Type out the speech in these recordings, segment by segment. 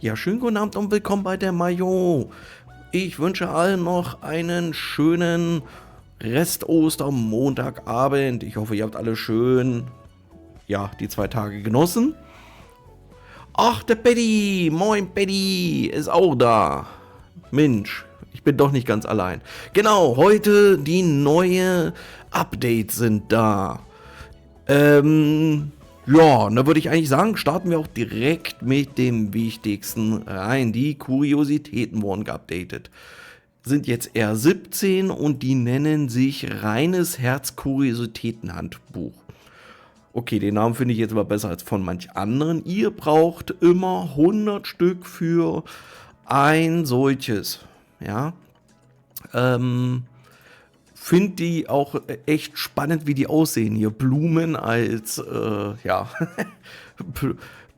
Ja, schönen guten Abend und willkommen bei der Mayo. Ich wünsche allen noch einen schönen Rest-Ostermontagabend. Ich hoffe, ihr habt alle schön, ja, die 2 Tage genossen. Ach, der Paddy, moin Paddy, ist auch da. Mensch, ich bin doch nicht ganz allein. Genau, heute die neue Updates sind da. Ja, da würde ich eigentlich sagen, starten wir auch direkt mit dem Wichtigsten rein. Die Kuriositäten wurden geupdatet. Sind jetzt R17 und die nennen sich Reines Herz Kuriositätenhandbuch. Okay, den Namen finde ich jetzt aber besser als von manch anderen. Ihr braucht immer 100 Stück für ein solches. Ja, finde die auch echt spannend, wie die aussehen hier. Blumen als, ja,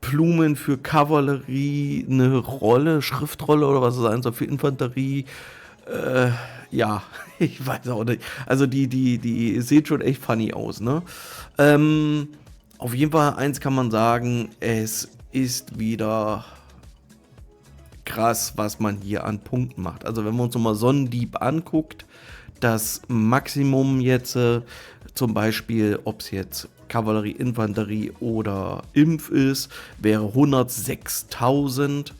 Blumen für Kavallerie, eine Rolle, Schriftrolle oder was es sein soll, für Infanterie. Ja, ich weiß auch nicht. Also die sieht schon echt funny aus, ne? Auf jeden Fall, eins kann man sagen, es ist wieder krass, was man hier an Punkten macht. Also wenn man uns nochmal Sonnendieb anguckt, das Maximum jetzt, zum Beispiel, ob es jetzt Kavallerie, Infanterie oder Impf ist, wäre 106.000.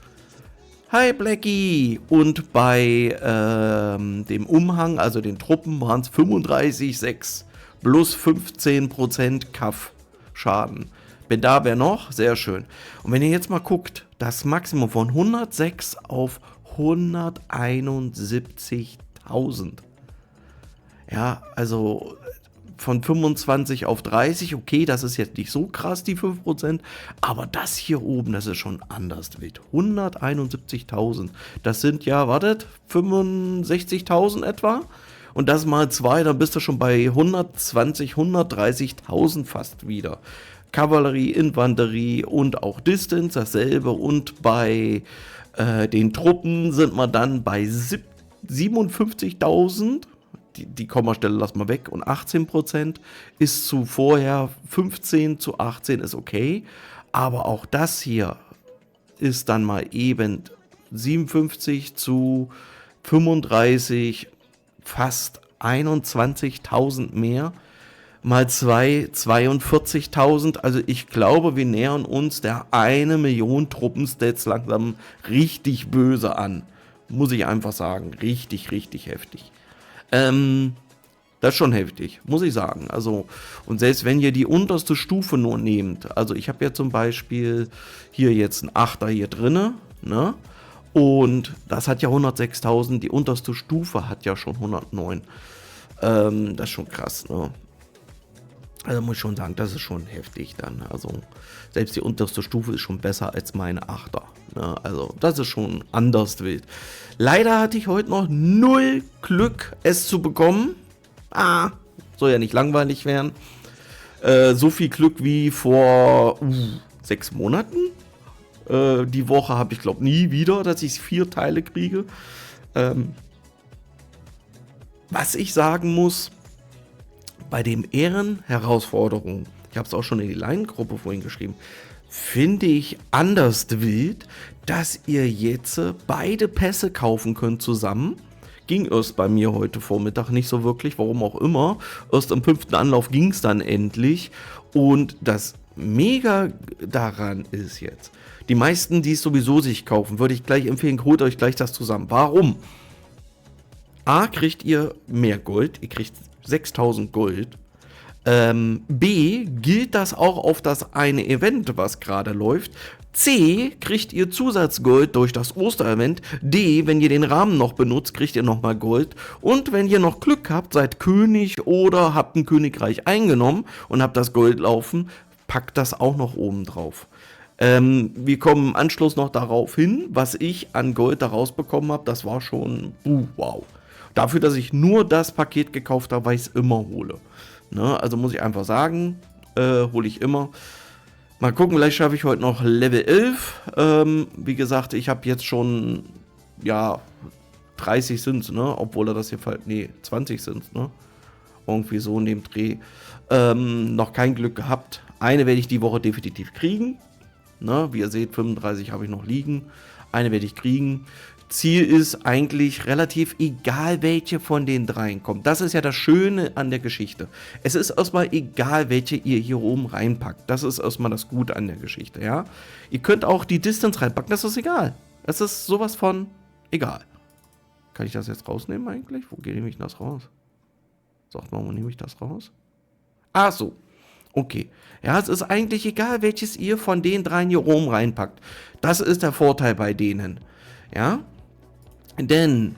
Hi Blackie! Und bei dem Umhang, also den Truppen, waren es 35,6 plus 15% Kaff-Schaden. Wenn da wäre noch, sehr schön. Und wenn ihr jetzt mal guckt, das Maximum von 106 auf 171.000. Ja, also von 25 auf 30, okay, das ist jetzt nicht so krass, die 5%, aber das hier oben, das ist schon anders wild. 171.000, das sind ja, wartet, 65.000 etwa? Und das mal 2, dann bist du schon bei 120, 130.000 fast wieder. Kavallerie, Infanterie und auch Distance, dasselbe. Und bei den Truppen sind wir dann bei 57.000. Die Kommastelle lassen wir weg. Und 18% ist zu vorher 15 zu 18 ist okay. Aber auch das hier ist dann mal eben 57 zu 35, fast 21.000 mehr. Mal 2, 42.000. Also ich glaube, wir nähern uns der 1 Million Truppenstats langsam richtig böse an. Muss ich einfach sagen. Richtig, richtig heftig. Das ist schon heftig, muss ich sagen. Also, und selbst wenn ihr die unterste Stufe nur nehmt, also ich habe ja zum Beispiel hier jetzt einen Achter hier drinne, ne? Und das hat ja 106.000, die unterste Stufe hat ja schon 109. Das ist schon krass, ne? Also muss ich schon sagen, das ist schon heftig dann. Also selbst die unterste Stufe ist schon besser als meine Achter. Ne? Also das ist schon anders wild. Leider hatte ich heute noch 0 Glück, es zu bekommen. Soll ja nicht langweilig werden. So viel Glück wie vor 6 Monaten. Die Woche habe ich glaube nie wieder, dass ich 4 Teile kriege. Was ich sagen muss, bei dem Ehrenherausforderung, ich habe es auch schon in die Line-Gruppe vorhin geschrieben, finde ich anders wild, dass ihr jetzt beide Pässe kaufen könnt zusammen. Ging erst bei mir heute Vormittag nicht so wirklich, warum auch immer. Erst am 5. Anlauf ging es dann endlich. Und das Mega daran ist jetzt, die meisten, die es sowieso sich kaufen, würde ich gleich empfehlen, holt euch gleich das zusammen. Warum? A, kriegt ihr mehr Gold, ihr kriegt 6.000 Gold. B, gilt das auch auf das eine Event, was gerade läuft. C, kriegt ihr Zusatzgold durch das Osterevent. D, wenn ihr den Rahmen noch benutzt, kriegt ihr nochmal Gold. Und wenn ihr noch Glück habt, seid König oder habt ein Königreich eingenommen und habt das Gold laufen, packt das auch noch oben drauf. Wir kommen im Anschluss noch darauf hin, was ich an Gold da rausbekommen habe. Das war schon wow. Dafür, dass ich nur das Paket gekauft habe, weil ich es immer hole. Ne? Also muss ich einfach sagen, hole ich immer. Mal gucken, vielleicht schaffe ich heute noch Level 11. Wie gesagt, ich habe jetzt schon, ja, 30 sind es, ne? Obwohl er das hier, nee, 20 sind es, ne? Irgendwie so in dem Dreh. Noch kein Glück gehabt. Eine werde ich die Woche definitiv kriegen. Ne? Wie ihr seht, 35 habe ich noch liegen. Eine werde ich kriegen. Ziel ist eigentlich relativ egal, welche von den dreien kommt. Das ist ja das Schöne an der Geschichte. Es ist erstmal egal, welche ihr hier oben reinpackt. Das ist erstmal das Gute an der Geschichte, ja. Ihr könnt auch die Distance reinpacken, das ist egal. Es ist sowas von egal. Kann ich das jetzt rausnehmen eigentlich? Wo nehme ich das raus? Sagt mal, wo nehme ich das raus? Ach so. Okay. Ja, es ist eigentlich egal, welches ihr von den dreien hier oben reinpackt. Das ist der Vorteil bei denen. Ja. Denn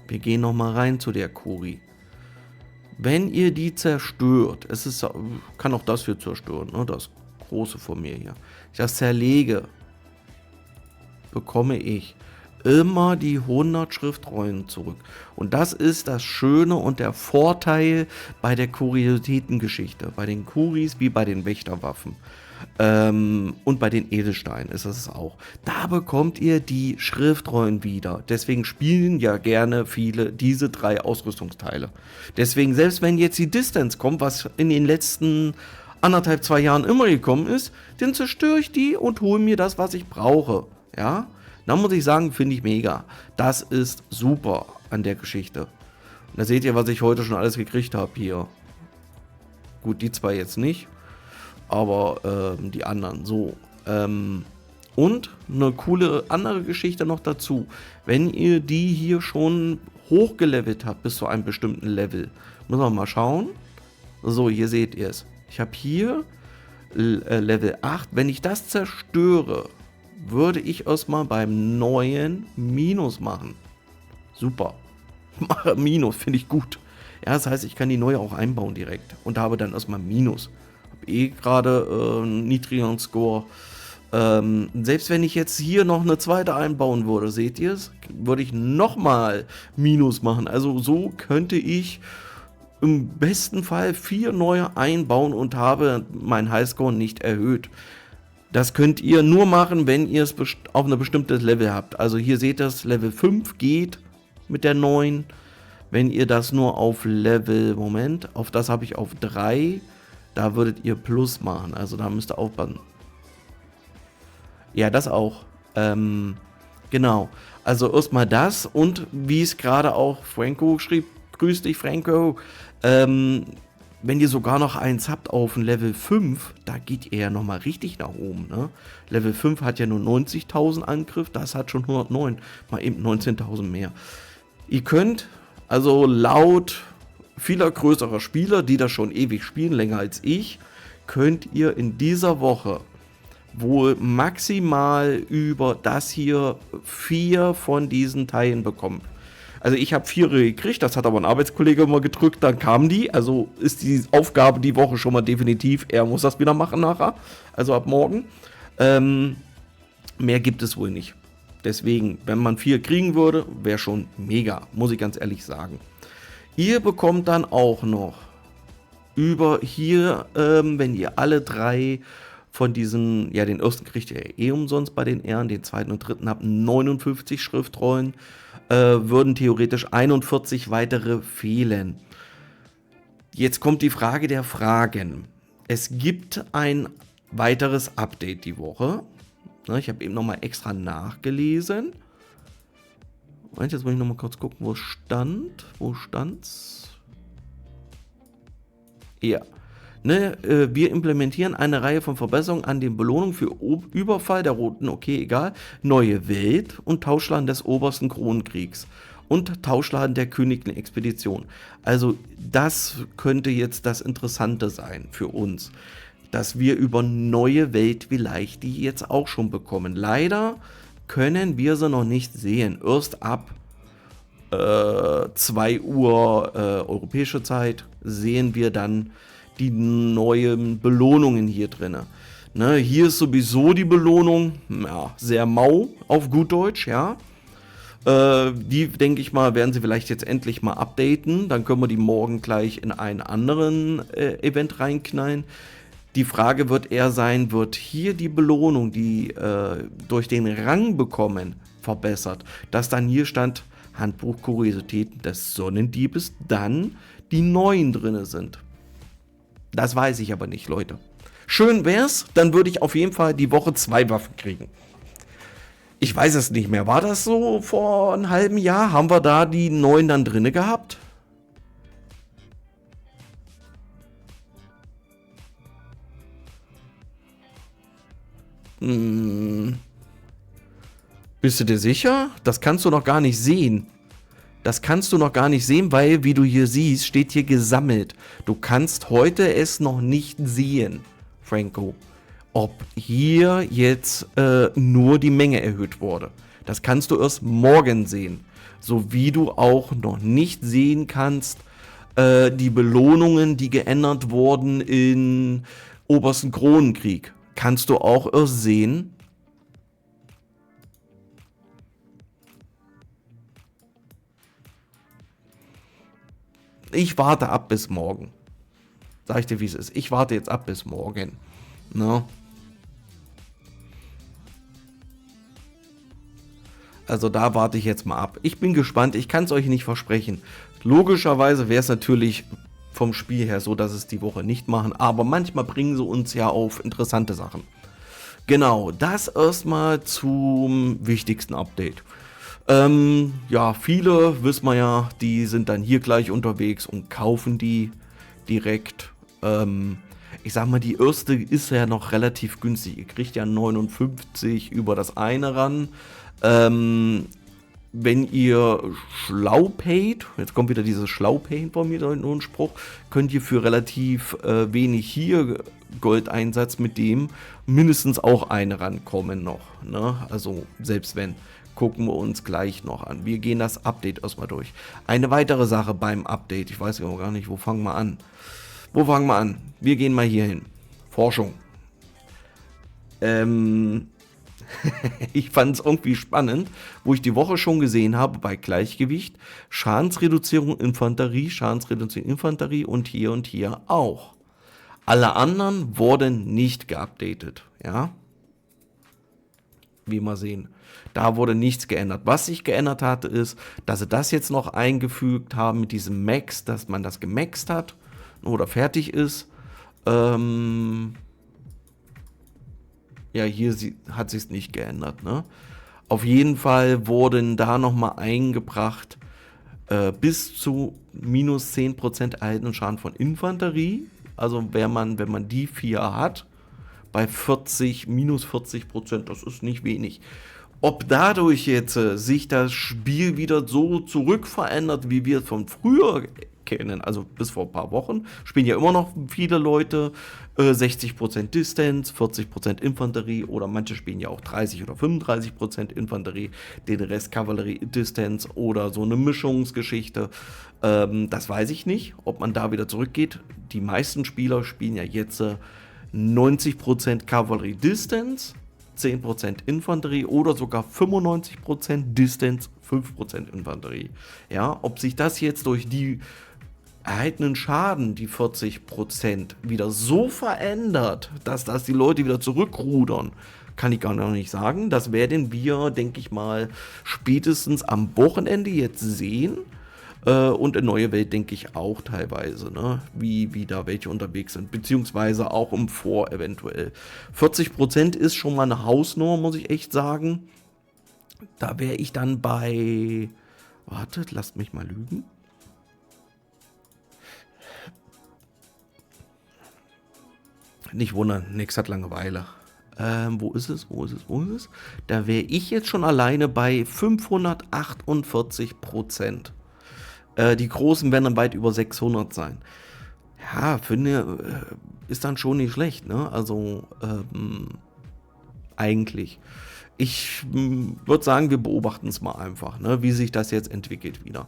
wir gehen nochmal rein zu der Kuri. Wenn ihr die zerstört, kann auch das hier zerstören, ne? Das große von mir hier. Ich das zerlege, bekomme ich immer die 100 Schriftrollen zurück. Und das ist das Schöne und der Vorteil bei der Kuriositätengeschichte. Bei den Kuris wie bei den Wächterwaffen. Und bei den Edelsteinen ist es auch. Da bekommt ihr die Schriftrollen wieder. Deswegen spielen ja gerne viele diese 3 Ausrüstungsteile. Deswegen, selbst wenn jetzt die Distance kommt, was in den letzten 1,5, 2 Jahren immer gekommen ist, dann zerstöre ich die und hole mir das, was ich brauche. Ja, da muss ich sagen, finde ich mega. Das ist super an der Geschichte. Und da seht ihr, was ich heute schon alles gekriegt habe hier. Gut, die 2 jetzt nicht. Aber die anderen so. Und eine coole andere Geschichte noch dazu. Wenn ihr die hier schon hochgelevelt habt bis zu einem bestimmten Level, müssen wir mal schauen. So, hier seht ihr es. Ich habe hier Level 8. Wenn ich das zerstöre, würde ich erstmal beim neuen Minus machen. Super. Mache Minus, finde ich gut. Ja, das heißt, ich kann die neue auch einbauen direkt. Und habe dann erstmal Minus. Gerade einen niedrigeren Score. Selbst wenn ich jetzt hier noch eine zweite einbauen würde, seht ihr es, würde ich nochmal Minus machen. Also so könnte ich im besten Fall 4 neue einbauen und habe meinen Highscore nicht erhöht. Das könnt ihr nur machen, wenn ihr es auf ein bestimmtes Level habt. Also hier seht ihr es, Level 5 geht mit der 9. Wenn ihr das nur auf Level, Moment, auf das habe ich auf 3. Da würdet ihr Plus machen, also da müsst ihr aufpassen. Ja, das auch. Genau. Also erstmal das und wie es gerade auch Franco schrieb, grüß dich Franco, wenn ihr sogar noch eins habt auf ein Level 5, da geht ihr ja nochmal richtig nach oben. Ne? Level 5 hat ja nur 90.000 Angriff, das hat schon 109, mal eben 19.000 mehr. Ihr könnt also laut vieler größerer Spieler, die das schon ewig spielen, länger als ich, könnt ihr in dieser Woche wohl maximal über das hier 4 von diesen Teilen bekommen. Also ich habe 4 gekriegt, das hat aber ein Arbeitskollege immer gedrückt, dann kamen die, also ist die Aufgabe die Woche schon mal definitiv, er muss das wieder machen nachher, also ab morgen. Mehr gibt es wohl nicht. Deswegen, wenn man 4 kriegen würde, wäre schon mega, muss ich ganz ehrlich sagen. Ihr bekommt dann auch noch über hier, wenn ihr alle 3 von diesen, ja, den ersten kriegt ihr eh umsonst bei den Ehren, den zweiten und dritten habt 59 Schriftrollen, würden theoretisch 41 weitere fehlen. Jetzt kommt die Frage der Fragen. Es gibt ein weiteres Update die Woche. Ich habe eben nochmal extra nachgelesen. Jetzt muss ich nochmal kurz gucken, wo es stand. Wo stand's? Ja. Wir implementieren eine Reihe von Verbesserungen an den Belohnungen für Überfall der Roten, okay, egal, neue Welt und Tauschladen des obersten Kronenkriegs und Tauschladen der königlichen Expedition. Also das könnte jetzt das Interessante sein für uns, dass wir über neue Welt vielleicht die jetzt auch schon bekommen. Leider können wir sie noch nicht sehen. Erst ab 2 Uhr europäische Zeit sehen wir dann die neuen Belohnungen hier drin. Ne, hier ist sowieso die Belohnung, ja, sehr mau auf gut Deutsch, ja. Die, denke ich mal, werden sie vielleicht jetzt endlich mal updaten. Dann können wir die morgen gleich in einen anderen Event reinknallen. Die Frage wird eher sein, wird hier die Belohnung, die durch den Rang bekommen, verbessert? Dass dann hier stand, Handbuch Kuriositäten des Sonnendiebes, dann die neuen drin sind. Das weiß ich aber nicht, Leute. Schön wär's, dann würde ich auf jeden Fall die Woche 2 Waffen kriegen. Ich weiß es nicht mehr. War das so vor einem halben Jahr? Haben wir da die 9 dann drinne gehabt? Bist du dir sicher? Das kannst du noch gar nicht sehen. Das kannst du noch gar nicht sehen, weil, wie du hier siehst, steht hier gesammelt. Du kannst heute es noch nicht sehen, Franco, ob hier jetzt nur die Menge erhöht wurde. Das kannst du erst morgen sehen. So wie du auch noch nicht sehen kannst, die Belohnungen, die geändert wurden in Obersten Kronenkrieg. Kannst du auch erst sehen. Ich warte ab bis morgen. Sag ich dir, wie es ist. Ich warte jetzt ab bis morgen. Ne? Also da warte ich jetzt mal ab. Ich bin gespannt. Ich kann es euch nicht versprechen. Logischerweise wäre es natürlich vom Spiel her so, dass es die Woche nicht machen. Aber manchmal bringen sie uns ja auf interessante Sachen. Genau, das erstmal zum wichtigsten Update. Ja, viele, wissen wir ja, die sind dann hier gleich unterwegs und kaufen die direkt. Ich sag mal, die erste ist ja noch relativ günstig. Ihr kriegt ja 59 über das eine ran. Wenn ihr schlau paid, jetzt kommt wieder dieses schlau paid von mir, nur ein Spruch, könnt ihr für relativ wenig hier Goldeinsatz mit dem mindestens auch eine rankommen noch. Ne? Also selbst wenn. Gucken wir uns gleich noch an. Wir gehen das Update erstmal durch. Eine weitere Sache beim Update, ich weiß ja gar nicht, wo fangen wir an? Wo fangen wir an? Wir gehen mal hier hin. Forschung. Ich fand es irgendwie spannend, wo ich die Woche schon gesehen habe, bei Gleichgewicht, Schadensreduzierung Infanterie und hier auch. Alle anderen wurden nicht geupdatet, ja. Wie wir sehen. Da wurde nichts geändert. Was sich geändert hatte, ist, dass sie das jetzt noch eingefügt haben mit diesem Max, dass man das gemaxt hat oder fertig ist. Ja, hier hat sich es nicht geändert. Ne? Auf jeden Fall wurden da nochmal eingebracht bis zu minus 10% erhaltenen Schaden von Infanterie. Also wenn man die 4 hat, bei minus 40%, das ist nicht wenig. Ob dadurch jetzt sich das Spiel wieder so zurückverändert, wie wir es von früher kennen, also bis vor ein paar Wochen, spielen ja immer noch viele Leute 60% Distance, 40% Infanterie oder manche spielen ja auch 30 oder 35% Infanterie, den Rest Kavallerie Distance oder so eine Mischungsgeschichte. Das weiß ich nicht, ob man da wieder zurückgeht. Die meisten Spieler spielen ja jetzt 90% Kavallerie Distance, 10% Infanterie oder sogar 95% Distance, 5% Infanterie. Ja, ob sich das jetzt durch die erhaltenen Schaden, die 40%, wieder so verändert, dass das die Leute wieder zurückrudern, kann ich gar noch nicht sagen. Das werden wir, denke ich mal, spätestens am Wochenende jetzt sehen. Und in Neue Welt denke ich auch teilweise, ne? wie da welche unterwegs sind, beziehungsweise auch im Vor eventuell. 40% ist schon mal eine Hausnummer, muss ich echt sagen. Da wäre ich dann bei, wartet, lasst mich mal lügen. Nicht wundern, nix hat Langeweile. Wo ist es? Da wäre ich jetzt schon alleine bei 548%. Die Großen werden dann weit über 600 sein. Ja, finde, ist dann schon nicht schlecht, ne? Also, eigentlich. Ich würde sagen, wir beobachten es mal einfach, ne? Wie sich das jetzt entwickelt wieder.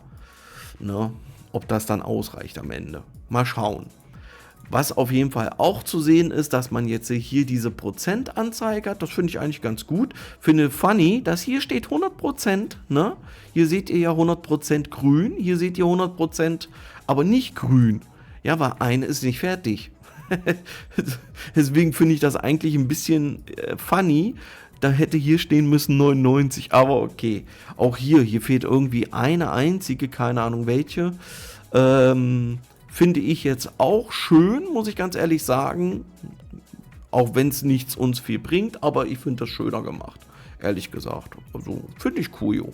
Ne? Ob das dann ausreicht am Ende. Mal schauen. Was auf jeden Fall auch zu sehen ist, dass man jetzt hier diese Prozentanzeige hat. Das finde ich eigentlich ganz gut. Finde funny, dass hier steht 100%. Ne? Hier seht ihr ja 100% grün. Hier seht ihr 100%, aber nicht grün. Ja, weil eine ist nicht fertig. Deswegen finde ich das eigentlich ein bisschen funny. Da hätte hier stehen müssen 99, aber okay. Auch hier fehlt irgendwie eine einzige, keine Ahnung welche. Finde ich jetzt auch schön, muss ich ganz ehrlich sagen. Auch wenn es nichts uns viel bringt, aber ich finde das schöner gemacht, ehrlich gesagt. Also finde ich cool, jo.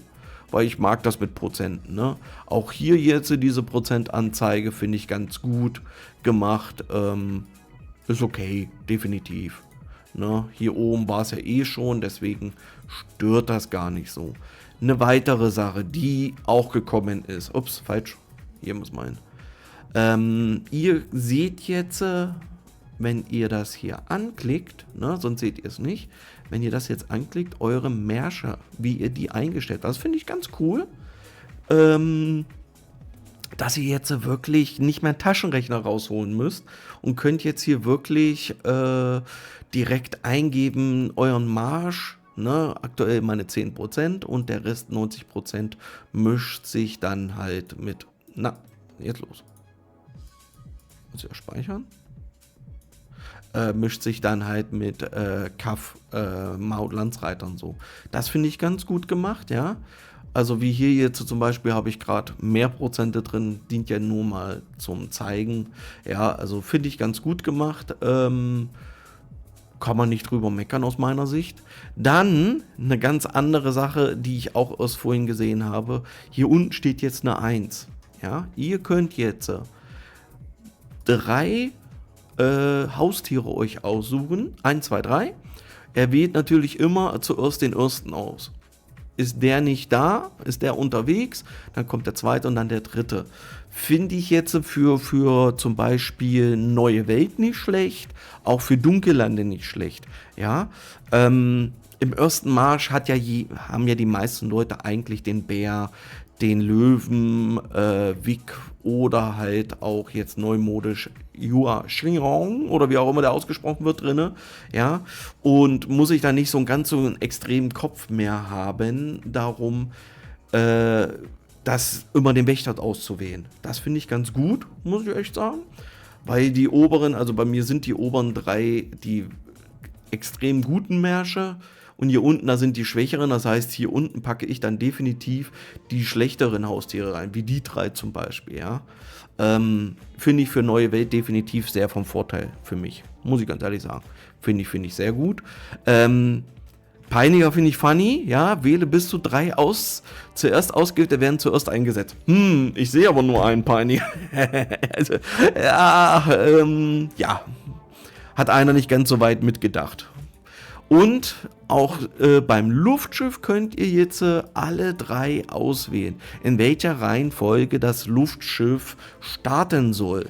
Weil ich mag das mit Prozenten, ne? Auch hier jetzt diese Prozentanzeige finde ich ganz gut gemacht. Ist okay, definitiv. Ne? Hier oben war es ja eh schon, deswegen stört das gar nicht so. Eine weitere Sache, die auch gekommen ist. Ups, falsch. Hier muss man. Ihr seht jetzt, wenn ihr das hier anklickt, ne, sonst seht ihr es nicht, wenn ihr das jetzt anklickt, eure Märsche, wie ihr die eingestellt habt. Das finde ich ganz cool. Dass ihr jetzt wirklich nicht mehr einen Taschenrechner rausholen müsst und könnt jetzt hier wirklich direkt eingeben, euren Marsch, ne, aktuell meine 10% und der Rest 90% mischt sich dann halt mit, na, jetzt los. Muss ich ja speichern? Mischt sich dann halt mit Kaff, Maut, Landsreitern so. Das finde ich ganz gut gemacht, ja. Also wie hier jetzt zum Beispiel habe ich gerade mehr Prozente drin, dient ja nur mal zum Zeigen. Ja, also finde ich ganz gut gemacht. Kann man nicht drüber meckern aus meiner Sicht. Dann eine ganz andere Sache, die ich auch erst vorhin gesehen habe. Hier unten steht jetzt eine 1. Ja, ihr könnt jetzt 3 Haustiere euch aussuchen. 1, 2, 3. Er wählt natürlich immer zuerst den ersten aus. Ist der nicht da, ist der unterwegs, dann kommt der zweite und dann der dritte. Finde ich jetzt für zum Beispiel Neue Welt nicht schlecht, auch für Dunkellande nicht schlecht. Ja, im ersten Marsch haben ja die meisten Leute eigentlich den Bär, den Löwen, Wick oder halt auch jetzt neumodisch Yua Xingrong oder wie auch immer der ausgesprochen wird drinne, ja, und muss ich da nicht so einen extremen Kopf mehr haben, darum das immer den Wächter auszuwählen. Das finde ich ganz gut, muss ich echt sagen, weil die oberen, also bei mir sind die oberen 3 die extrem guten Märsche. Und hier unten, da sind die schwächeren, das heißt, hier unten packe ich dann definitiv die schlechteren Haustiere rein, wie die 3 zum Beispiel, ja. Finde ich für Neue Welt definitiv sehr vom Vorteil für mich, muss ich ganz ehrlich sagen. Finde ich sehr gut. Peiniger finde ich funny, ja, wähle bis zu 3 aus, zuerst ausgewählte werden zuerst eingesetzt. Ich sehe aber nur einen Peiniger. Also, ja, hat einer nicht ganz so weit mitgedacht. Und auch beim Luftschiff könnt ihr jetzt alle 3 auswählen, in welcher Reihenfolge das Luftschiff starten soll.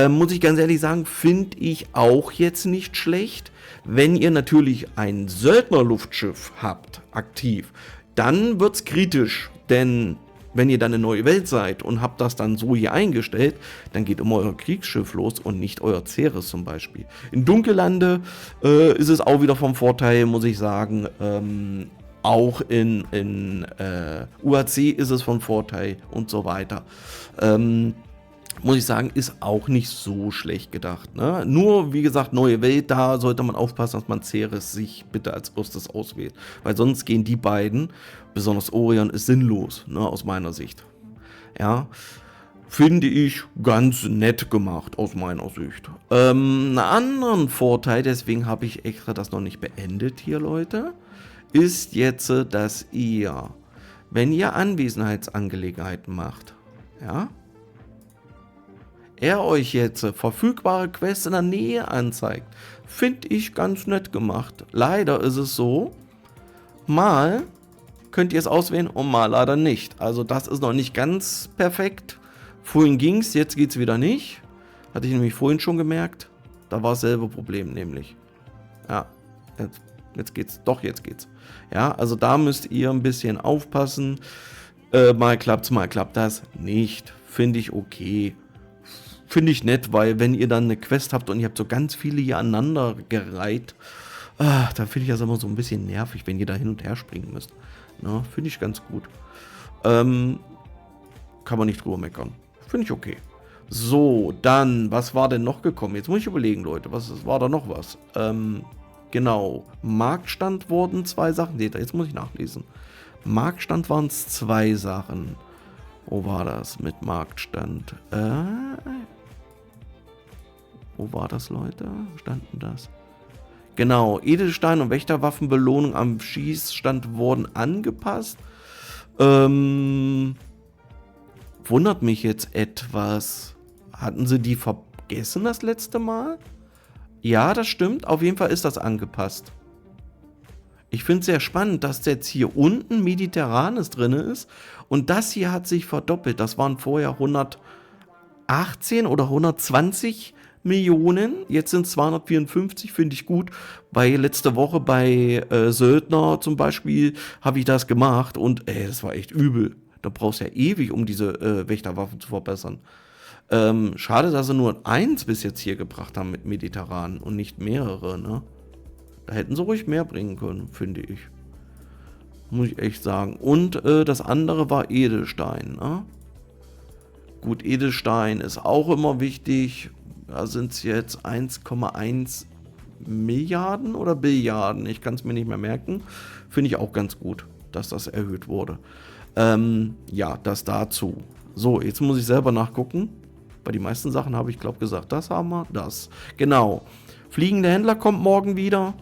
Muss ich ganz ehrlich sagen, finde ich auch jetzt nicht schlecht. Wenn ihr natürlich ein Söldnerluftschiff habt, aktiv, dann wird es kritisch, denn wenn ihr dann eine Neue Welt seid und habt das dann so hier eingestellt, dann geht immer euer Kriegsschiff los und nicht euer Ceres zum Beispiel. In Dunkellande ist es auch wieder vom Vorteil, muss ich sagen. Auch in UAC ist es von Vorteil und so weiter. Muss ich sagen, ist auch nicht so schlecht gedacht. Ne? Nur, wie gesagt, Neue Welt, da sollte man aufpassen, dass man Ceres sich bitte als erstes auswählt. Weil sonst gehen die beiden, besonders Orion, ist sinnlos, ne, aus meiner Sicht. Ja, finde ich ganz nett gemacht, aus meiner Sicht. Einen anderen Vorteil, deswegen habe ich extra das noch nicht beendet hier, Leute, ist jetzt, dass ihr, wenn ihr Anwesenheitsangelegenheiten macht, ja, er euch jetzt verfügbare Quests in der Nähe anzeigt. Finde ich ganz nett gemacht. Leider ist es so, mal könnt ihr es auswählen und mal leider nicht. Also das ist noch nicht ganz perfekt. Vorhin ging es, jetzt geht es wieder nicht. Hatte ich nämlich vorhin schon gemerkt. Da war dasselbe Problem nämlich. Ja, jetzt geht's. Doch, jetzt geht's. Ja, also da müsst ihr ein bisschen aufpassen. Mal klappt's, mal klappt das nicht. Finde ich okay. Finde ich nett, weil wenn ihr dann eine Quest habt und ihr habt so ganz viele hier aneinander gereiht, da finde ich das immer so ein bisschen nervig, wenn ihr da hin und her springen müsst. Finde ich ganz gut. Kann man nicht drüber meckern. Finde ich okay. So, dann, was war denn noch gekommen? Jetzt muss ich überlegen, Leute, was war da noch was? Genau, Marktstand wurden 2 Sachen. Jetzt muss ich nachlesen. Marktstand waren es 2 Sachen. Wo war das mit Marktstand? Wo war das, Leute? Standen das? Genau, Edelstein und Wächterwaffenbelohnung am Schießstand wurden angepasst. Wundert mich jetzt etwas. Hatten sie die vergessen das letzte Mal? Ja, das stimmt. Auf jeden Fall ist das angepasst. Ich finde es sehr spannend, dass jetzt hier unten Mediterranes drin ist. Und das hier hat sich verdoppelt. Das waren vorher 118 oder 120 Millionen. Jetzt sind es 254, finde ich gut. Weil letzte Woche bei Söldner zum Beispiel habe ich das gemacht. Und das war echt übel. Da brauchst du ja ewig, um diese Wächterwaffen zu verbessern. Schade, dass sie nur eins bis jetzt hier gebracht haben mit Mediterran und nicht mehrere, ne? Da hätten sie ruhig mehr bringen können, finde ich. Muss ich echt sagen. Und das andere war Edelstein, ne? Gut, Edelstein ist auch immer wichtig. Da sind es jetzt 1,1 Milliarden oder Billiarden. Ich kann es mir nicht mehr merken. Finde ich auch ganz gut, dass das erhöht wurde. Ja, das dazu. So, jetzt muss ich selber nachgucken. Bei den meisten Sachen habe ich, glaube gesagt, das haben wir, das. Genau. Fliegende Händler kommt morgen wieder.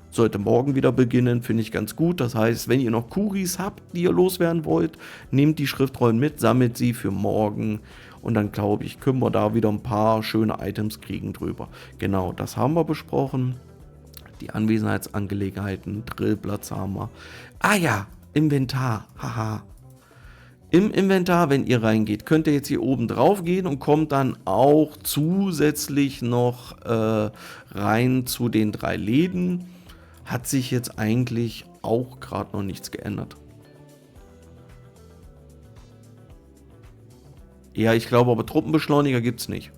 Sollte morgen wieder beginnen, finde ich ganz gut. Das heißt, wenn ihr noch Kuris habt, die ihr loswerden wollt, nehmt die Schriftrollen mit, sammelt sie für morgen. Und dann, glaube ich, können wir da wieder ein paar schöne Items kriegen drüber. Genau, das haben wir besprochen. Die Anwesenheitsangelegenheiten, Drillplatz haben wir. Ah ja, Inventar, haha. Im Inventar, wenn ihr reingeht, könnt ihr jetzt hier oben drauf gehen und kommt dann auch zusätzlich noch rein zu den 3 Läden. Hat sich jetzt eigentlich auch gerade noch nichts geändert. Ja, ich glaube, aber Truppenbeschleuniger gibt es nicht.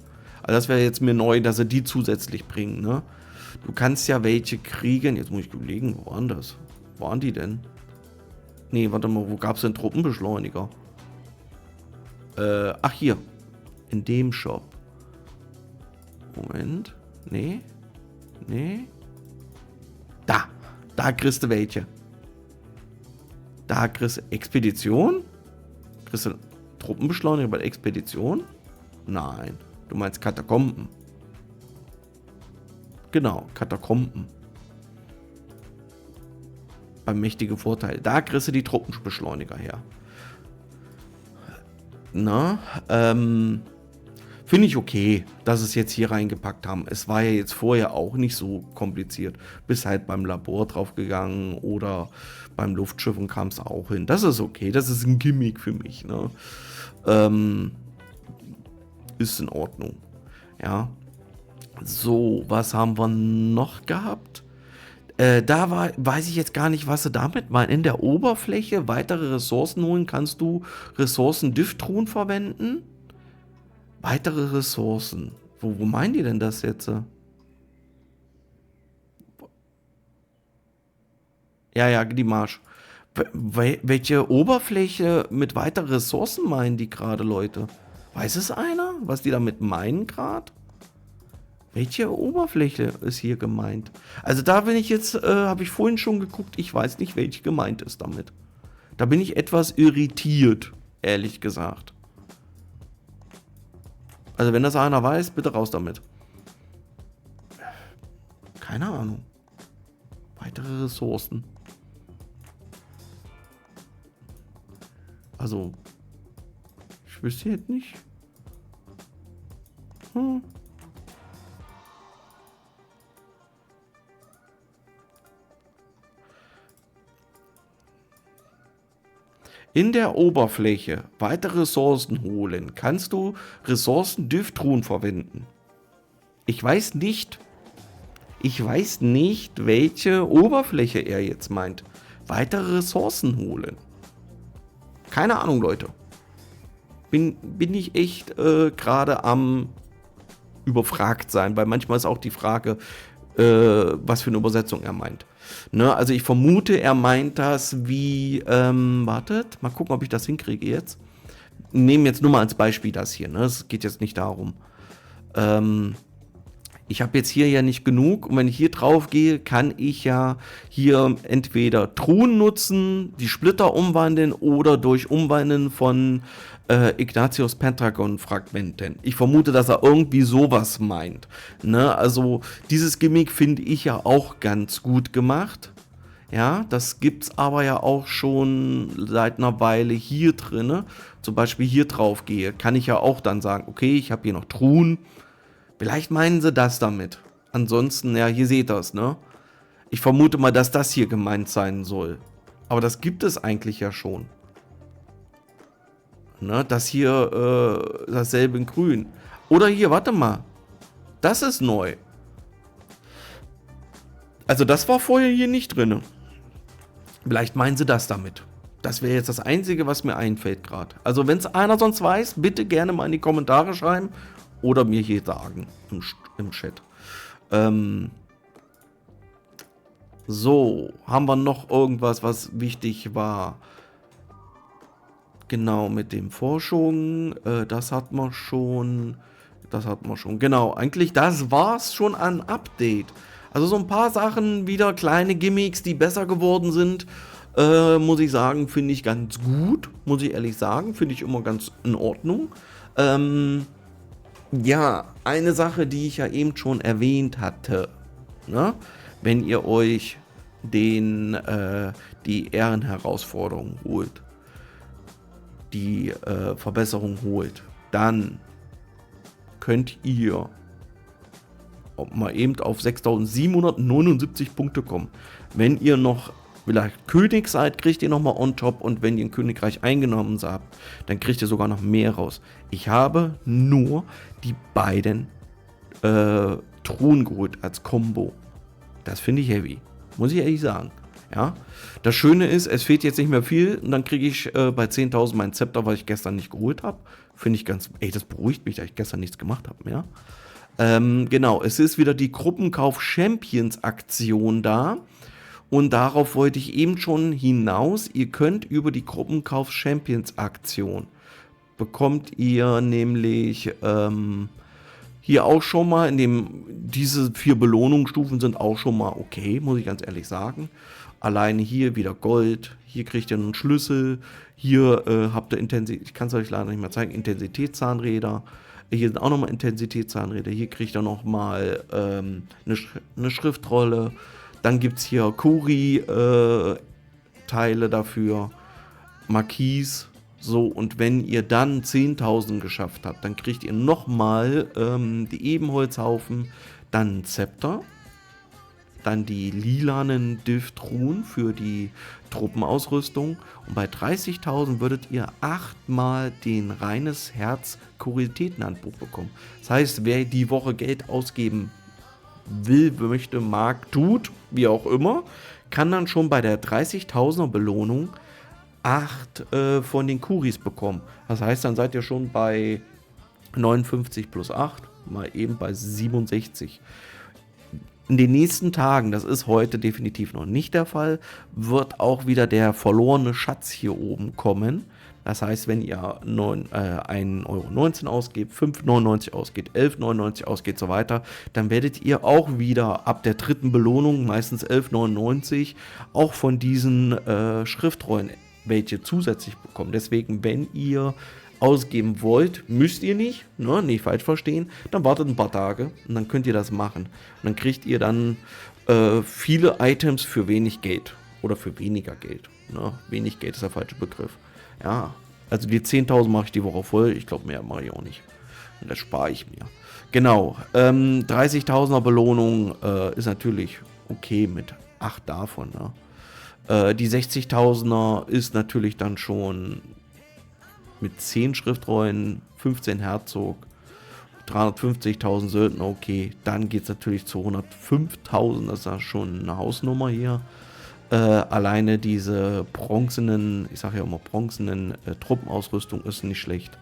Also das wäre jetzt mir neu, dass sie die zusätzlich bringen, ne? Du kannst ja welche kriegen. Jetzt muss ich überlegen, wo waren das? Wo waren die denn? Nee, warte mal, wo gab es denn Truppenbeschleuniger? Ach hier. In dem Shop. Moment. Nee. Da kriegst du welche. Da kriegst du Expedition? Kriegst du Truppenbeschleuniger bei der Expedition? Nein. Du meinst Katakomben. Genau, Katakomben. Beim mächtigen Vorteil. Da kriegst du die Truppenbeschleuniger her. Na, finde ich okay, dass es jetzt hier reingepackt haben. Es war ja jetzt vorher auch nicht so kompliziert. Bist halt beim Labor draufgegangen oder beim Luftschiff und kam es auch hin. Das ist okay, das ist ein Gimmick für mich. Ne? Ist in Ordnung. Ja. So, was haben wir noch gehabt? Weiß ich jetzt gar nicht, was sie damit meinen. In der Oberfläche weitere Ressourcen holen, kannst du Ressourcen-Diff-Truhen verwenden? Weitere Ressourcen. Wo meinen die denn das jetzt? Ja, die Marsch. Welche Oberfläche mit weiteren Ressourcen meinen die gerade, Leute? Weiß es einer, was die damit meinen gerade? Welche Oberfläche ist hier gemeint? Also da bin ich jetzt, habe ich vorhin schon geguckt, ich weiß nicht, welche gemeint ist damit. Da bin ich etwas irritiert, ehrlich gesagt. Also wenn das einer weiß, bitte raus damit. Keine Ahnung. Weitere Ressourcen. Also, ich wüsste jetzt nicht. In der Oberfläche weitere Ressourcen holen. Kannst du Ressourcen-Diff-Truhen verwenden? Ich weiß nicht, welche Oberfläche er jetzt meint. Weitere Ressourcen holen. Keine Ahnung, Leute. Bin ich echt gerade am überfragt sein, weil manchmal ist auch die Frage, was für eine Übersetzung er meint. Ne, also ich vermute, er meint das wie, wartet, mal gucken, ob ich das hinkriege jetzt. Nehmen jetzt nur mal als Beispiel das hier, ne? Es geht jetzt nicht darum. Ich habe jetzt hier ja nicht genug und wenn ich hier drauf gehe, kann ich ja hier entweder Truhen nutzen, die Splitter umwandeln oder durch Umwandeln von Ignatius Pentagon Fragmenten. Ich vermute, dass er irgendwie sowas meint. Ne? Also dieses Gimmick finde ich ja auch ganz gut gemacht. Ja, das gibt's aber ja auch schon seit einer Weile hier drinne. Zum Beispiel hier drauf gehe, kann ich ja auch dann sagen, okay, ich habe hier noch Truhen. Vielleicht meinen sie das damit. Ansonsten, ja, hier seht ihr es, ne? Ich vermute mal, dass das hier gemeint sein soll. Aber das gibt es eigentlich ja schon. Ne, das hier, dasselbe in grün. Oder hier, warte mal. Das ist neu. Also das war vorher hier nicht drin. Vielleicht meinen sie das damit. Das wäre jetzt das Einzige, was mir einfällt gerade. Also wenn es einer sonst weiß, bitte gerne mal in die Kommentare schreiben. Oder mir hier sagen im Chat. So, haben wir noch irgendwas, was wichtig war? Genau, mit dem Forschung, das hat man schon. Das hat man schon. Genau, eigentlich das war's schon an Update. Also so ein paar Sachen, wieder kleine Gimmicks, die besser geworden sind. Muss ich sagen, finde ich ganz gut. Muss ich ehrlich sagen, finde ich immer ganz in Ordnung. Ja, eine Sache, die ich ja eben schon erwähnt hatte. Ne? Wenn ihr euch die Ehrenherausforderung holt, die Verbesserung holt, dann könnt ihr mal eben auf 6779 Punkte kommen. Wenn ihr noch vielleicht König seid, kriegt ihr nochmal on top, und wenn ihr ein Königreich eingenommen habt, dann kriegt ihr sogar noch mehr raus. Ich habe nur die beiden Truhen geholt als Combo. Das finde ich heavy, muss ich ehrlich sagen. Ja, das Schöne ist, es fehlt jetzt nicht mehr viel, und dann kriege ich bei 10.000 mein Zepter, was ich gestern nicht geholt habe. Finde ich ganz, das beruhigt mich, da ich gestern nichts gemacht habe mehr. Genau, es ist wieder die Gruppenkauf Champions Aktion da, und darauf wollte ich eben schon hinaus. Ihr könnt über die Gruppenkauf Champions Aktion bekommt ihr nämlich hier auch schon mal, diese 4 Belohnungsstufen sind auch schon mal okay, muss ich ganz ehrlich sagen. Alleine hier wieder Gold, hier kriegt ihr einen Schlüssel, hier habt ihr Intensität, ich kann es euch leider nicht mehr zeigen, Intensitätszahnräder. Hier sind auch nochmal Intensitätszahnräder, hier kriegt ihr nochmal eine Schriftrolle. Dann gibt es hier Kuri-Teile dafür, Marquis. So, und wenn ihr dann 10.000 geschafft habt, dann kriegt ihr nochmal die Ebenholzhaufen, dann ein Zepter, dann die lilanen Div-Truhen für die Truppenausrüstung, und bei 30.000 würdet ihr 8-mal den reines Herz Kuriositätenhandbuch bekommen. Das heißt, wer die Woche Geld ausgeben will, möchte, mag, tut, wie auch immer, kann dann schon bei der 30.000er Belohnung 8 von den Kuris bekommen. Das heißt, dann seid ihr schon bei 59 plus 8, mal eben bei 67. In den nächsten Tagen, das ist heute definitiv noch nicht der Fall, wird auch wieder der verlorene Schatz hier oben kommen. Das heißt, wenn ihr 1,19 € ausgebt, 5,99 ausgeht, 11,99 ausgeht, so weiter, dann werdet ihr auch wieder ab der 3. Belohnung, meistens 11,99, auch von diesen Schriftrollen welche zusätzlich bekommen. Deswegen, wenn ihr ausgeben wollt, müsst ihr nicht, ne, nicht falsch verstehen, dann wartet ein paar Tage und dann könnt ihr das machen. Und dann kriegt ihr dann viele Items für wenig Geld oder für weniger Geld. Ne? Wenig Geld ist der falsche Begriff. Ja, also die 10.000 mache ich die Woche voll, ich glaube mehr mache ich auch nicht. Und das spare ich mir. Genau, 30.000er Belohnung ist natürlich okay mit 8 davon, ne? Die 60.000er ist natürlich dann schon mit 10 Schriftrollen, 15 Herzog, 350.000 Söldner, okay. Dann geht es natürlich zu 105.000, das ist ja schon eine Hausnummer hier. Alleine diese bronzenen, ich sage ja immer bronzenen Truppenausrüstung ist nicht schlecht.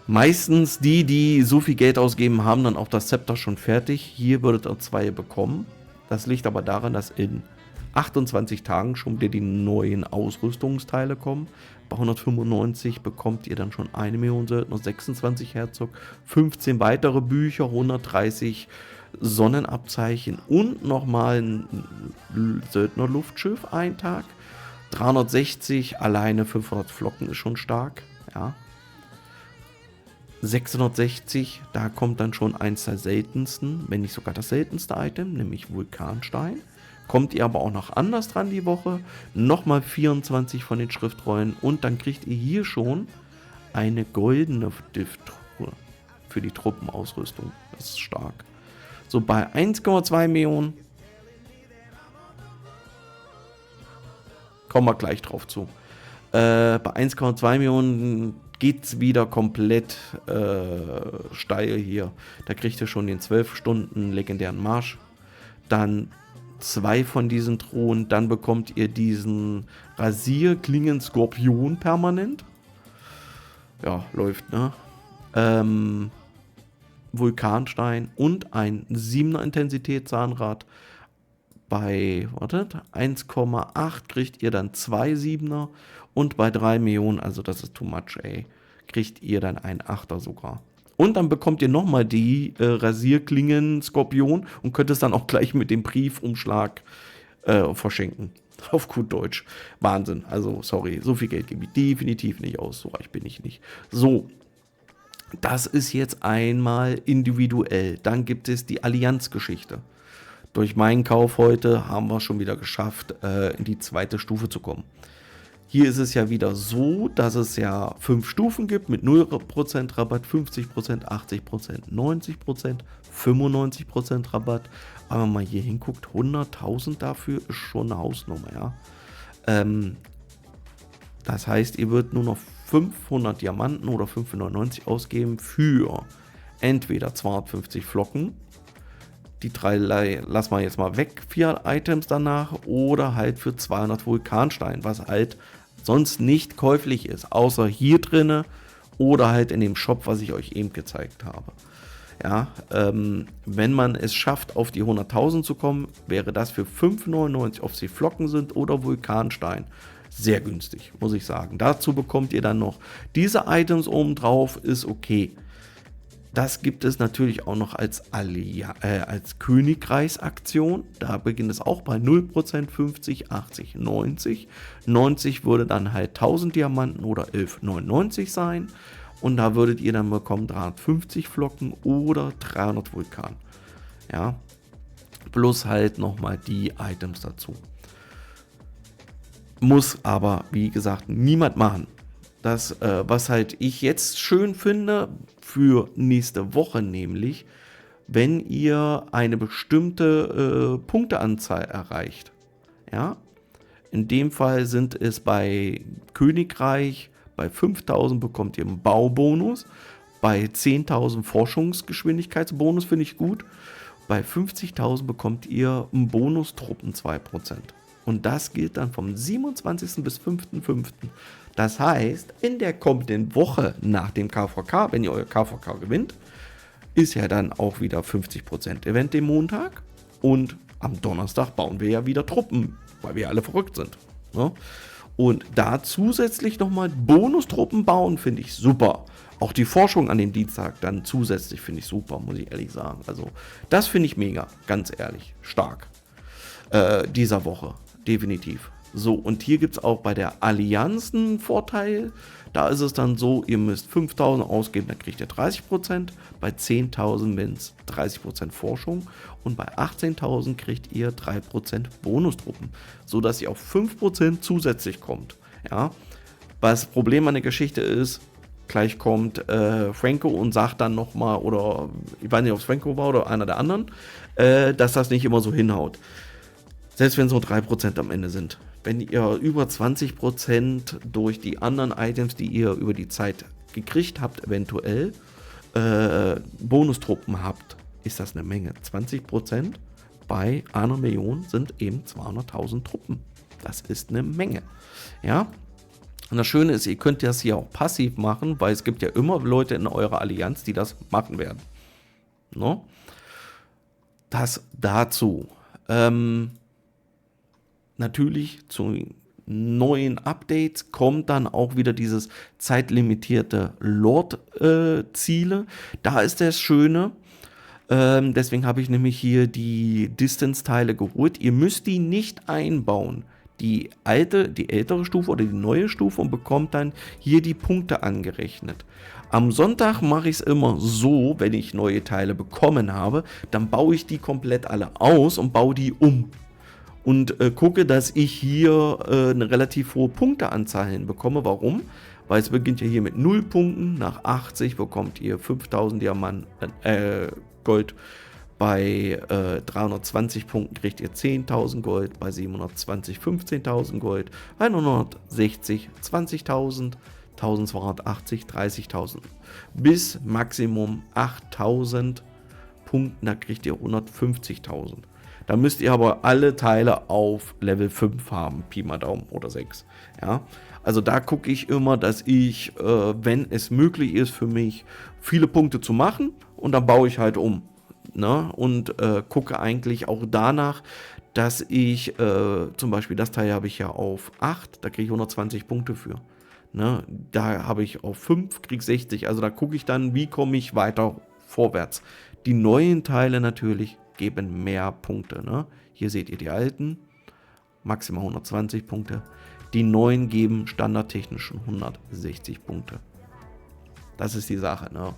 Meistens die so viel Geld ausgeben, haben dann auch das Zepter schon fertig. Hier würdet ihr 2 bekommen. Das liegt aber daran, dass in 28 Tagen schon wieder die neuen Ausrüstungsteile kommen. Bei 195 bekommt ihr dann schon 1 Million Söldner, 26 Herzog, 15 weitere Bücher, 130 Sonnenabzeichen und nochmal ein Söldner-Luftschiff einen Tag. 360, alleine 500 Flocken ist schon stark. Ja. 660, da kommt dann schon eins der seltensten, wenn nicht sogar das seltenste Item, nämlich Vulkanstein. Kommt ihr aber auch noch anders dran die Woche, nochmal 24 von den Schriftrollen und dann kriegt ihr hier schon eine goldene Difttruhe für die Truppenausrüstung. Das ist stark. So, bei 1,2 Millionen kommen wir gleich drauf zu. Bei 1,2 Millionen geht es wieder komplett steil hier. Da kriegt ihr schon den 12 Stunden legendären Marsch. Dann 2 von diesen Thronen. Dann bekommt ihr diesen Rasierklingen-Skorpion permanent. Ja, läuft, ne? Vulkanstein und ein 7er Intensität Zahnrad. Bei 1,8 kriegt ihr dann 2 7er und bei 3 Millionen, also das ist too much, ey, kriegt ihr dann ein 8er sogar. Und dann bekommt ihr nochmal die Rasierklingen Skorpion und könnt es dann auch gleich mit dem Briefumschlag verschenken. Auf gut Deutsch. Wahnsinn. Also, sorry, so viel Geld gebe ich definitiv nicht aus. So reich bin ich nicht. So, das ist jetzt einmal individuell. Dann gibt es die Allianzgeschichte. Durch meinen Kauf heute haben wir schon wieder geschafft, in die zweite Stufe zu kommen. Hier ist es ja wieder so, dass es ja 5 Stufen gibt mit 0% Rabatt, 50%, 80%, 90%, 95% Rabatt. Aber wenn man hier hinguckt, 100.000 dafür ist schon eine Hausnummer, ja. Das heißt, ihr würdet nur noch 500 Diamanten oder 599 ausgeben für entweder 250 Flocken, die 3 lassen wir jetzt mal weg, 4 Items danach, oder halt für 200 Vulkanstein, was halt sonst nicht käuflich ist, außer hier drinne oder halt in dem Shop, was ich euch eben gezeigt habe. Ja, wenn man es schafft, auf die 100.000 zu kommen, wäre das für 5,99, ob sie Flocken sind oder Vulkanstein, sehr günstig, muss ich sagen. Dazu bekommt ihr dann noch diese Items obendrauf, ist okay. Das gibt es natürlich auch noch als Königreichsaktion. Da beginnt es auch bei 0%, 50, 80, 90. 90 würde dann halt 1000 Diamanten oder 11,99 sein. Und da würdet ihr dann bekommen 350 Flocken oder 300 Vulkan. Ja, plus halt nochmal die Items dazu. Muss aber, wie gesagt, niemand machen. Das, was halt ich jetzt schön finde für nächste Woche, nämlich, wenn ihr eine bestimmte Punkteanzahl erreicht. Ja, in dem Fall sind es bei Königreich, bei 5.000 bekommt ihr einen Baubonus, bei 10.000 Forschungsgeschwindigkeitsbonus, finde ich gut, bei 50.000 bekommt ihr einen Bonus Truppen 2%. Und das gilt dann vom 27. bis 5.5. Das heißt, in der kommenden Woche nach dem KVK, wenn ihr euer KVK gewinnt, ist ja dann auch wieder 50% Event den Montag. Und am Donnerstag bauen wir ja wieder Truppen, weil wir alle verrückt sind. Ne? Und da zusätzlich nochmal Bonustruppen bauen, finde ich super. Auch die Forschung an dem Dienstag dann zusätzlich finde ich super, muss ich ehrlich sagen. Also das finde ich mega, ganz ehrlich, stark. Dieser Woche. Definitiv. So, und hier gibt es auch bei der Allianz einen Vorteil. Da ist es dann so, ihr müsst 5.000 ausgeben, dann kriegt ihr 30%. Bei 10.000 wenn es 30% Forschung. Und bei 18.000 kriegt ihr 3% Bonustruppen. Sodass ihr auf 5% zusätzlich kommt. Ja. Was das Problem an der Geschichte ist, gleich kommt Franco und sagt dann nochmal, oder ich weiß nicht, ob es Franco war oder einer der anderen, dass das nicht immer so hinhaut. Selbst wenn es nur 3% am Ende sind. Wenn ihr über 20% durch die anderen Items, die ihr über die Zeit gekriegt habt, eventuell Bonustruppen habt, ist das eine Menge. 20% bei einer Million sind eben 200.000 Truppen. Das ist eine Menge. Ja. Und das Schöne ist, ihr könnt das hier auch passiv machen, weil es gibt ja immer Leute in eurer Allianz, die das machen werden. No? Das dazu. Natürlich zu neuen Updates kommt dann auch wieder dieses zeitlimitierte Lord-Ziele. Da ist das Schöne. Deswegen habe ich nämlich hier die Distance-Teile geholt. Ihr müsst die nicht einbauen. Die ältere Stufe oder die neue Stufe und bekommt dann hier die Punkte angerechnet. Am Sonntag mache ich es immer so, wenn ich neue Teile bekommen habe, dann baue ich die komplett alle aus und baue die um. Und gucke, dass ich hier eine relativ hohe Punkteanzahl hinbekomme. Warum? Weil es beginnt ja hier mit 0 Punkten. Nach 80 bekommt ihr 5000 Gold. Bei 320 Punkten kriegt ihr 10.000 Gold. Bei 720 15.000 Gold. Bei 960 20.000. 1280 30.000. Bis Maximum 8.000 Punkten, da kriegt ihr 150.000. Da müsst ihr aber alle Teile auf Level 5 haben, Pi mal Daumen oder 6. Ja? Also da gucke ich immer, dass ich, wenn es möglich ist für mich, viele Punkte zu machen und dann baue ich halt um. Ne? Und gucke eigentlich auch danach, dass ich, zum Beispiel das Teil habe ich ja auf 8, da kriege ich 120 Punkte für. Ne? Da habe ich auf 5, kriege 60. Also da gucke ich dann, wie komme ich weiter vorwärts. Die neuen Teile natürlich geben mehr Punkte. Ne? Hier seht ihr die alten, maximal 120 Punkte. Die neuen geben standardtechnisch schon 160 Punkte. Das ist die Sache. Ne?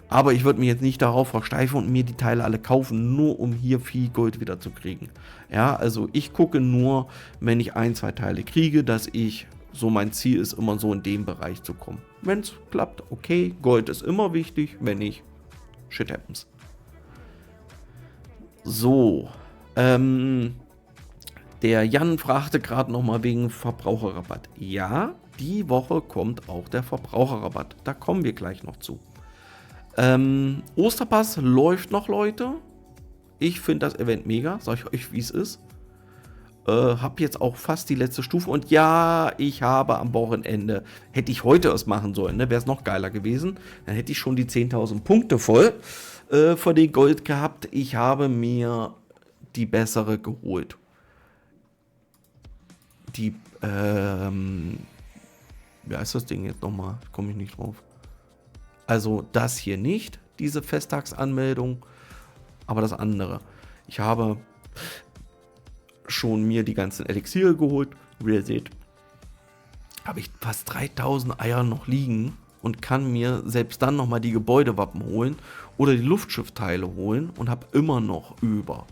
Aber ich würde mich jetzt nicht darauf versteifen und mir die Teile alle kaufen, nur um hier viel Gold wieder zu kriegen. Ja, also ich gucke nur, wenn ich 1, 2 Teile kriege, dass ich, so mein Ziel ist, immer so in dem Bereich zu kommen. Wenn es klappt, okay, Gold ist immer wichtig, wenn nicht, shit happens. So, der Jan fragte gerade nochmal wegen Verbraucherrabatt. Ja, die Woche kommt auch der Verbraucherrabatt. Da kommen wir gleich noch zu. Osterpass läuft noch, Leute. Ich finde das Event mega, sag ich euch, wie es ist. Hab jetzt auch fast die letzte Stufe. Und ja, ich habe am Wochenende, hätte ich heute es machen sollen, ne, wäre es noch geiler gewesen. Dann hätte ich schon die 10.000 Punkte voll von den Gold gehabt. Ich habe mir die bessere geholt. Die, wie heißt das Ding jetzt nochmal? Komme ich nicht drauf. Also das hier nicht, diese Festtagsanmeldung, aber das andere. Ich habe schon mir die ganzen Elixiere geholt. Wie ihr seht, habe ich fast 3000 Eier noch liegen und kann mir selbst dann nochmal die Gebäudewappen holen oder die Luftschiffteile holen und habe immer noch über.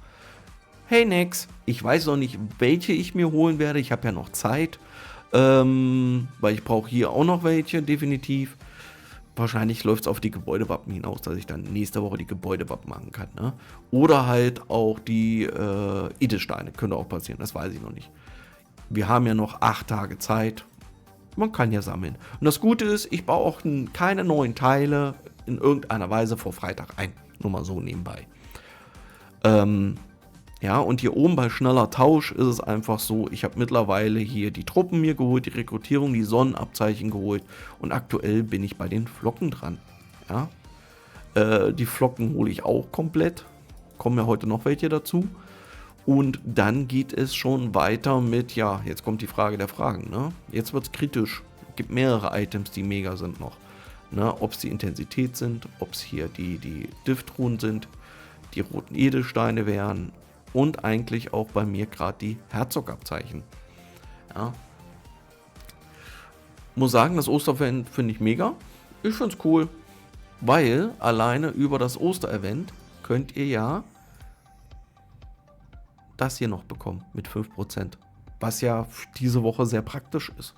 Hey Nex, ich weiß noch nicht, welche ich mir holen werde. Ich habe ja noch Zeit, weil ich brauche hier auch noch welche, definitiv. Wahrscheinlich läuft es auf die Gebäudewappen hinaus, dass ich dann nächste Woche die Gebäudewappen machen kann. Ne? Oder halt auch die Edelsteine. Könnte auch passieren, das weiß ich noch nicht. Wir haben ja noch 8 Tage Zeit. Man kann ja sammeln. Und das Gute ist, ich baue auch keine neuen Teile in irgendeiner Weise vor Freitag ein. Nur mal so nebenbei. Ja, und hier oben bei schneller Tausch ist es einfach so, ich habe mittlerweile hier die Truppen mir geholt, die Rekrutierung, die Sonnenabzeichen geholt und aktuell bin ich bei den Flocken dran. Ja, die Flocken hole ich auch komplett, kommen ja heute noch welche dazu und dann geht es schon weiter mit, ja, jetzt kommt die Frage der Fragen, ne? Jetzt wird es kritisch, es gibt mehrere Items, die mega sind noch, ne? Ob es die Intensität sind, ob es hier die Diftruhen sind, die roten Edelsteine wären, und eigentlich auch bei mir gerade die Herzogabzeichen. Ja. Muss sagen, das Osterevent finde ich mega. Ich finde es cool, weil alleine über das Osterevent könnt ihr ja das hier noch bekommen mit 5%. Was ja diese Woche sehr praktisch ist.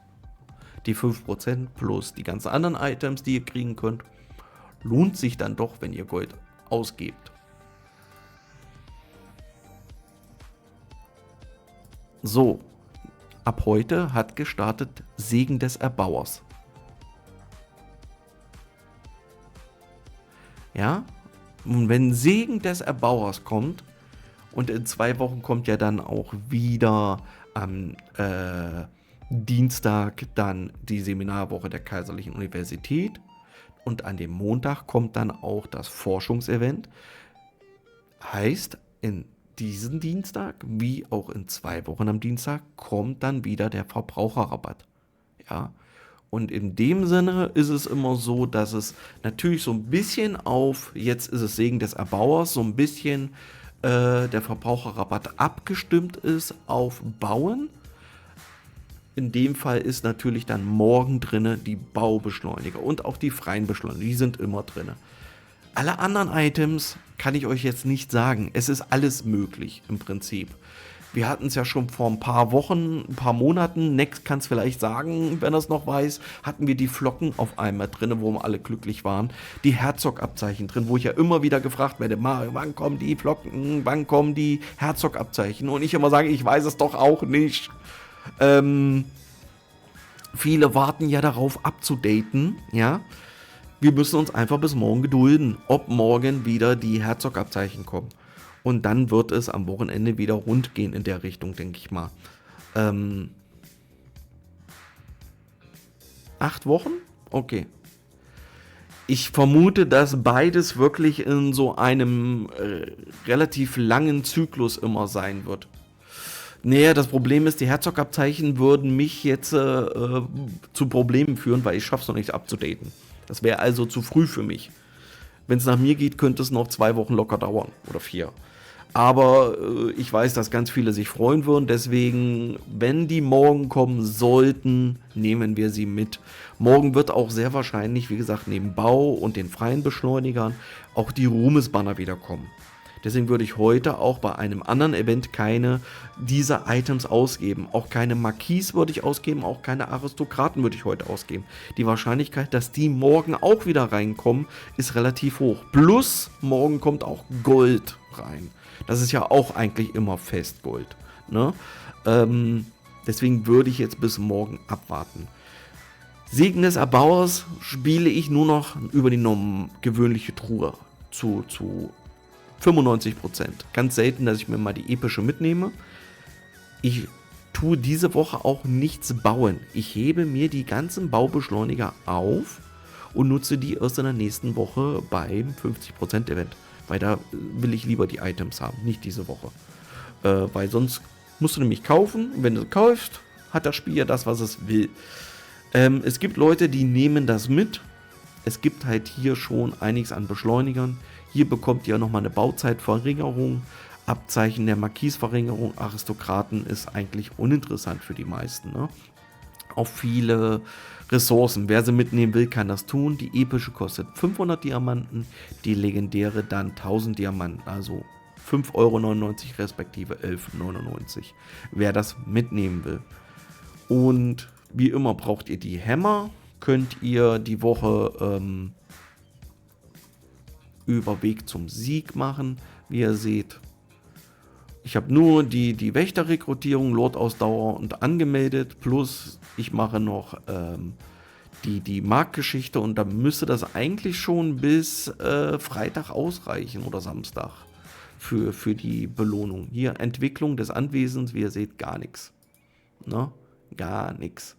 Die 5% plus die ganzen anderen Items, die ihr kriegen könnt, lohnt sich dann doch, wenn ihr Gold ausgebt. So, ab heute hat gestartet Segen des Erbauers. Ja, und wenn Segen des Erbauers kommt, und in 2 Wochen kommt ja dann auch wieder am Dienstag dann die Seminarwoche der Kaiserlichen Universität und an dem Montag kommt dann auch das Forschungsevent. Heißt, in diesen Dienstag, wie auch in 2 Wochen am Dienstag, kommt dann wieder der Verbraucherrabatt. Ja, und in dem Sinne ist es immer so, dass es natürlich so ein bisschen auf, jetzt ist es Segen des Erbauers, so ein bisschen der Verbraucherrabatt abgestimmt ist auf Bauen. in dem Fall ist natürlich dann morgen drinne die Baubeschleuniger und auch die freien Beschleuniger, die sind immer drinne. Alle anderen Items kann ich euch jetzt nicht sagen. Es ist alles möglich im Prinzip. Wir hatten es ja schon vor ein paar Wochen, ein paar Monaten, Next kann es vielleicht sagen, wenn er es noch weiß, hatten wir die Flocken auf einmal drin, wo wir alle glücklich waren. Die Herzog-Abzeichen drin, wo ich ja immer wieder gefragt werde, Mario, wann kommen die Flocken, wann kommen die Herzog-Abzeichen? Und ich immer sage, ich weiß es doch auch nicht. Viele warten ja darauf abzudaten, ja. Wir müssen uns einfach bis morgen gedulden, ob morgen wieder die Herzog-Abzeichen kommen. Und dann wird es am Wochenende wieder rund gehen in der Richtung, denke ich mal. 8 Wochen? Okay. Ich vermute, dass beides wirklich in so einem relativ langen Zyklus immer sein wird. Naja, das Problem ist, die Herzog-Abzeichen würden mich jetzt zu Problemen führen, weil ich schaff's noch nicht abzudaten. Das wäre also zu früh für mich. Wenn es nach mir geht, könnte es noch 2 Wochen locker dauern oder 4. Aber ich weiß, dass ganz viele sich freuen würden. Deswegen, wenn die morgen kommen sollten, nehmen wir sie mit. Morgen wird auch sehr wahrscheinlich, wie gesagt, neben Bau und den freien Beschleunigern auch die Ruhmesbanner wieder kommen. Deswegen würde ich heute auch bei einem anderen Event keine dieser Items ausgeben. Auch keine Marquis würde ich ausgeben, auch keine Aristokraten würde ich heute ausgeben. Die Wahrscheinlichkeit, dass die morgen auch wieder reinkommen, ist relativ hoch. Plus, morgen kommt auch Gold rein. Das ist ja auch eigentlich immer Festgold. Ne? Deswegen würde ich jetzt bis morgen abwarten. Segen des Erbauers spiele ich nur noch über die gewöhnliche Truhe zu 95%. Ganz selten, dass ich mir mal die epische mitnehme. Ich tue diese Woche auch nichts bauen. Ich hebe mir die ganzen Baubeschleuniger auf und nutze die erst in der nächsten Woche beim 50% Event. Weil da will ich lieber die Items haben, nicht diese Woche. Weil sonst musst du nämlich kaufen. Und wenn du kaufst, hat das Spiel ja das, was es will. Es gibt Leute, die nehmen das mit. Es gibt halt hier schon einiges an Beschleunigern. Hier bekommt ihr nochmal eine Bauzeitverringerung. Abzeichen der Marquis-Verringerung. Aristokraten ist eigentlich uninteressant für die meisten. Ne? Auch viele Ressourcen. Wer sie mitnehmen will, kann das tun. Die epische kostet 500 Diamanten, die legendäre dann 1000 Diamanten, also 5,99 € respektive 11,99 €, wer das mitnehmen will. Und wie immer braucht ihr die Hämmer, könnt ihr die Woche über Weg zum Sieg machen, wie ihr seht. Ich habe nur die Wächterrekrutierung, Lordausdauer und angemeldet, plus ich mache noch die Marktgeschichte und da müsste das eigentlich schon bis Freitag ausreichen oder Samstag für die Belohnung. Hier Entwicklung des Anwesens, wie ihr seht, gar nichts. Ne? Gar nichts.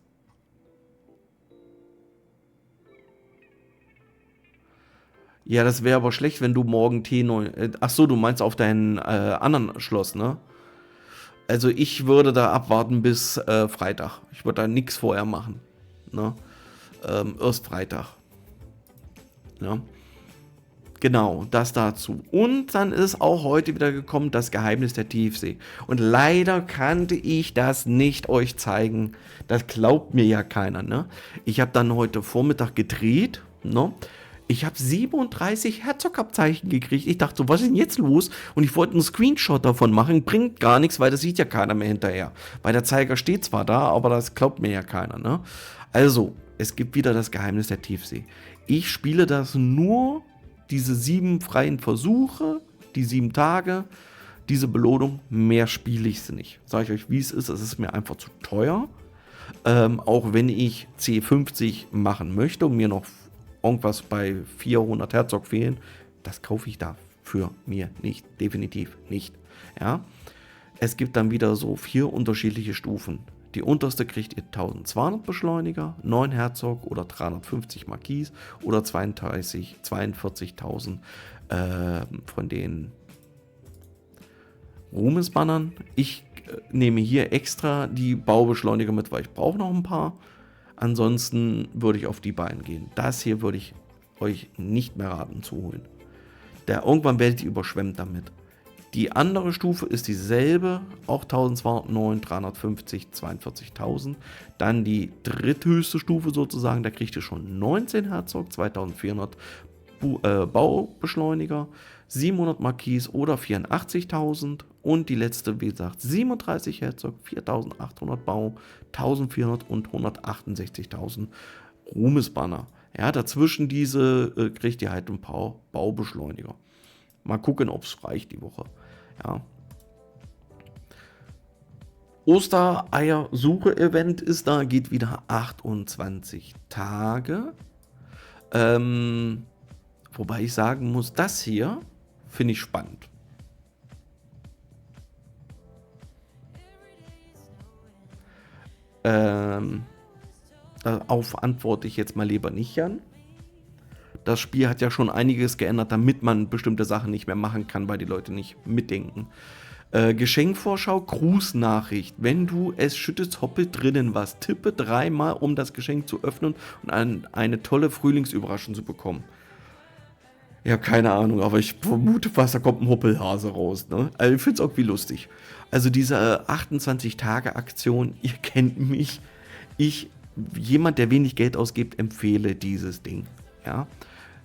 Ja, das wäre aber schlecht, wenn du morgen T9... Achso, du meinst auf deinen anderen Schloss, ne? Also ich würde da abwarten bis Freitag. Ich würde da nichts vorher machen. Ne? Erst Freitag. Ja. Genau, das dazu. Und dann ist auch heute wieder gekommen das Geheimnis der Tiefsee. Und leider kannte ich das nicht euch zeigen. Das glaubt mir ja keiner, ne? Ich habe dann heute Vormittag gedreht, ne? Ich habe 37 Herzog-Abzeichen gekriegt. Ich dachte so, was ist denn jetzt los? Und ich wollte einen Screenshot davon machen. Bringt gar nichts, weil das sieht ja keiner mehr hinterher. Weil der Zeiger steht zwar da, aber das glaubt mir ja keiner, ne? Also, es gibt wieder das Geheimnis der Tiefsee. Ich spiele das nur, diese 7 freien Versuche, die 7 Tage, diese Belohnung. Mehr spiele ich sie nicht. Sage ich euch, wie es ist mir einfach zu teuer. Auch wenn ich C50 machen möchte und mir noch irgendwas bei 400 Herzog fehlen, das kaufe ich dafür mir nicht, definitiv nicht. Ja? Es gibt dann wieder so 4 unterschiedliche Stufen. Die unterste kriegt ihr 1200 Beschleuniger, 9 Herzog oder 350 Marquis oder 42.000 von den Ruhmesbannern. Ich nehme hier extra die Baubeschleuniger mit, weil ich brauche noch ein paar. Ansonsten würde ich auf die beiden gehen. Das hier würde ich euch nicht mehr raten zu holen. Irgendwann werdet ihr überschwemmt damit. Die andere Stufe ist dieselbe, auch 1209, 350, 42.000. Dann die dritthöchste Stufe sozusagen, da kriegt ihr schon 19 Herzog, 2400 Baubeschleuniger, 700 Marquis oder 84.000. Und die letzte, wie gesagt, 37 Herzog, 4.800 Bau, 1.400 und 168.000 Ruhmesbanner. Ja, dazwischen diese kriegt ihr halt ein paar Baubeschleuniger. Mal gucken, ob es reicht die Woche. Ja. Ostereier-Suche-Event ist da, geht wieder 28 Tage. Wobei ich sagen muss, das hier finde ich spannend. Darauf antworte ich jetzt mal lieber nicht, Jan. Das Spiel hat ja schon einiges geändert, damit man bestimmte Sachen nicht mehr machen kann, weil die Leute nicht mitdenken. Geschenkvorschau, Grußnachricht. Wenn du es schüttest, hoppelt drinnen was. Tippe 3-mal, um das Geschenk zu öffnen und eine tolle Frühlingsüberraschung zu bekommen. Ja, keine Ahnung, aber ich vermute fast, da kommt ein Hoppelhase raus. Ne? Also ich finde es irgendwie lustig. Also diese 28-Tage-Aktion, ihr kennt mich. Jemand, der wenig Geld ausgibt, empfehle dieses Ding. Ja?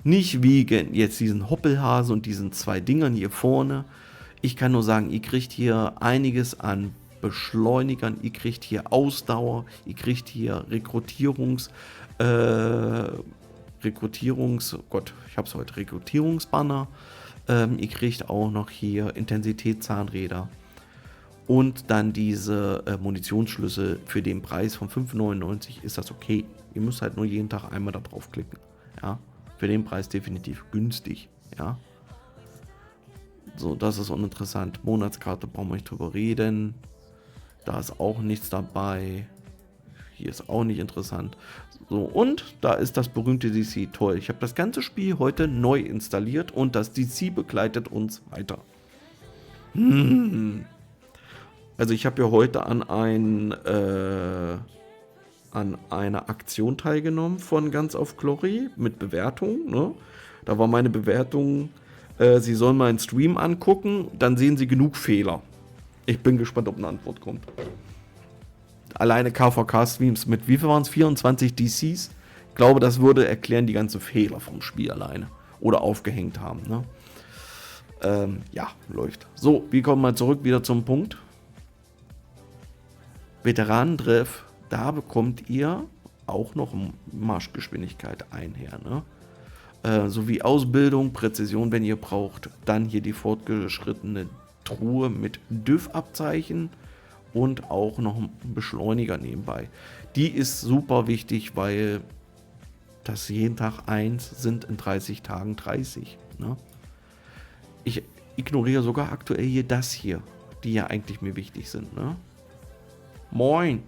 Nicht wegen jetzt diesen Hoppelhase und diesen 2 Dingern hier vorne. Ich kann nur sagen, ihr kriegt hier einiges an Beschleunigern, ihr kriegt hier Ausdauer, ihr kriegt hier Rekrutierungsbanner. Ihr kriegt auch noch hier Intensitätszahnräder. Und dann diese Munitionsschlüssel für den Preis von 5,99 ist das okay. Ihr müsst halt nur jeden Tag einmal da draufklicken. Ja, für den Preis definitiv günstig. Ja. So, das ist uninteressant. Monatskarte brauchen wir nicht drüber reden. Da ist auch nichts dabei. Hier ist auch nicht interessant. So, und da ist das berühmte DC. Toll. Ich habe das ganze Spiel heute neu installiert und das DC begleitet uns weiter. Also ich habe ja heute an einer Aktion teilgenommen von Ganz auf Glory mit Bewertung. Ne? Da war meine Bewertung, Sie sollen mal einen Stream angucken, dann sehen Sie genug Fehler. Ich bin gespannt, ob eine Antwort kommt. Alleine KVK-Streams mit, wie viel waren es? 24 DCs? Ich glaube, das würde erklären die ganzen Fehler vom Spiel alleine. Oder aufgehängt haben. Ne? Ja, läuft. So, wir kommen mal zurück wieder zum Punkt. Veteranentreff, da bekommt ihr auch noch Marschgeschwindigkeit einher. Ne? Sowie Ausbildung, Präzision, wenn ihr braucht. Dann hier die fortgeschrittene Truhe mit DÜV-Abzeichen und auch noch ein Beschleuniger nebenbei. Die ist super wichtig, weil das jeden Tag 1 sind in 30 Tagen 30. Ne? Ich ignoriere sogar aktuell hier das hier, die ja eigentlich mir wichtig sind. Ne? Moin!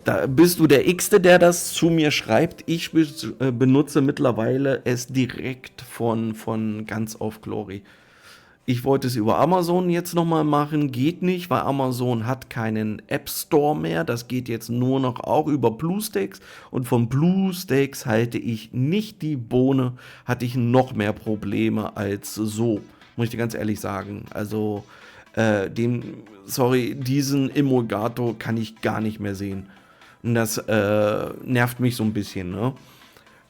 Da bist du der X-te, der das zu mir schreibt. Ich benutze mittlerweile es direkt von Ganz auf Glory. Ich wollte es über Amazon jetzt nochmal machen, geht nicht, weil Amazon hat keinen App Store mehr. Das geht jetzt nur noch auch über BlueStacks. Und von BlueStacks halte ich nicht die Bohne, hatte ich noch mehr Probleme als so. Muss ich dir ganz ehrlich sagen. Also, diesen Emulgator kann ich gar nicht mehr sehen. Und das nervt mich so ein bisschen, ne?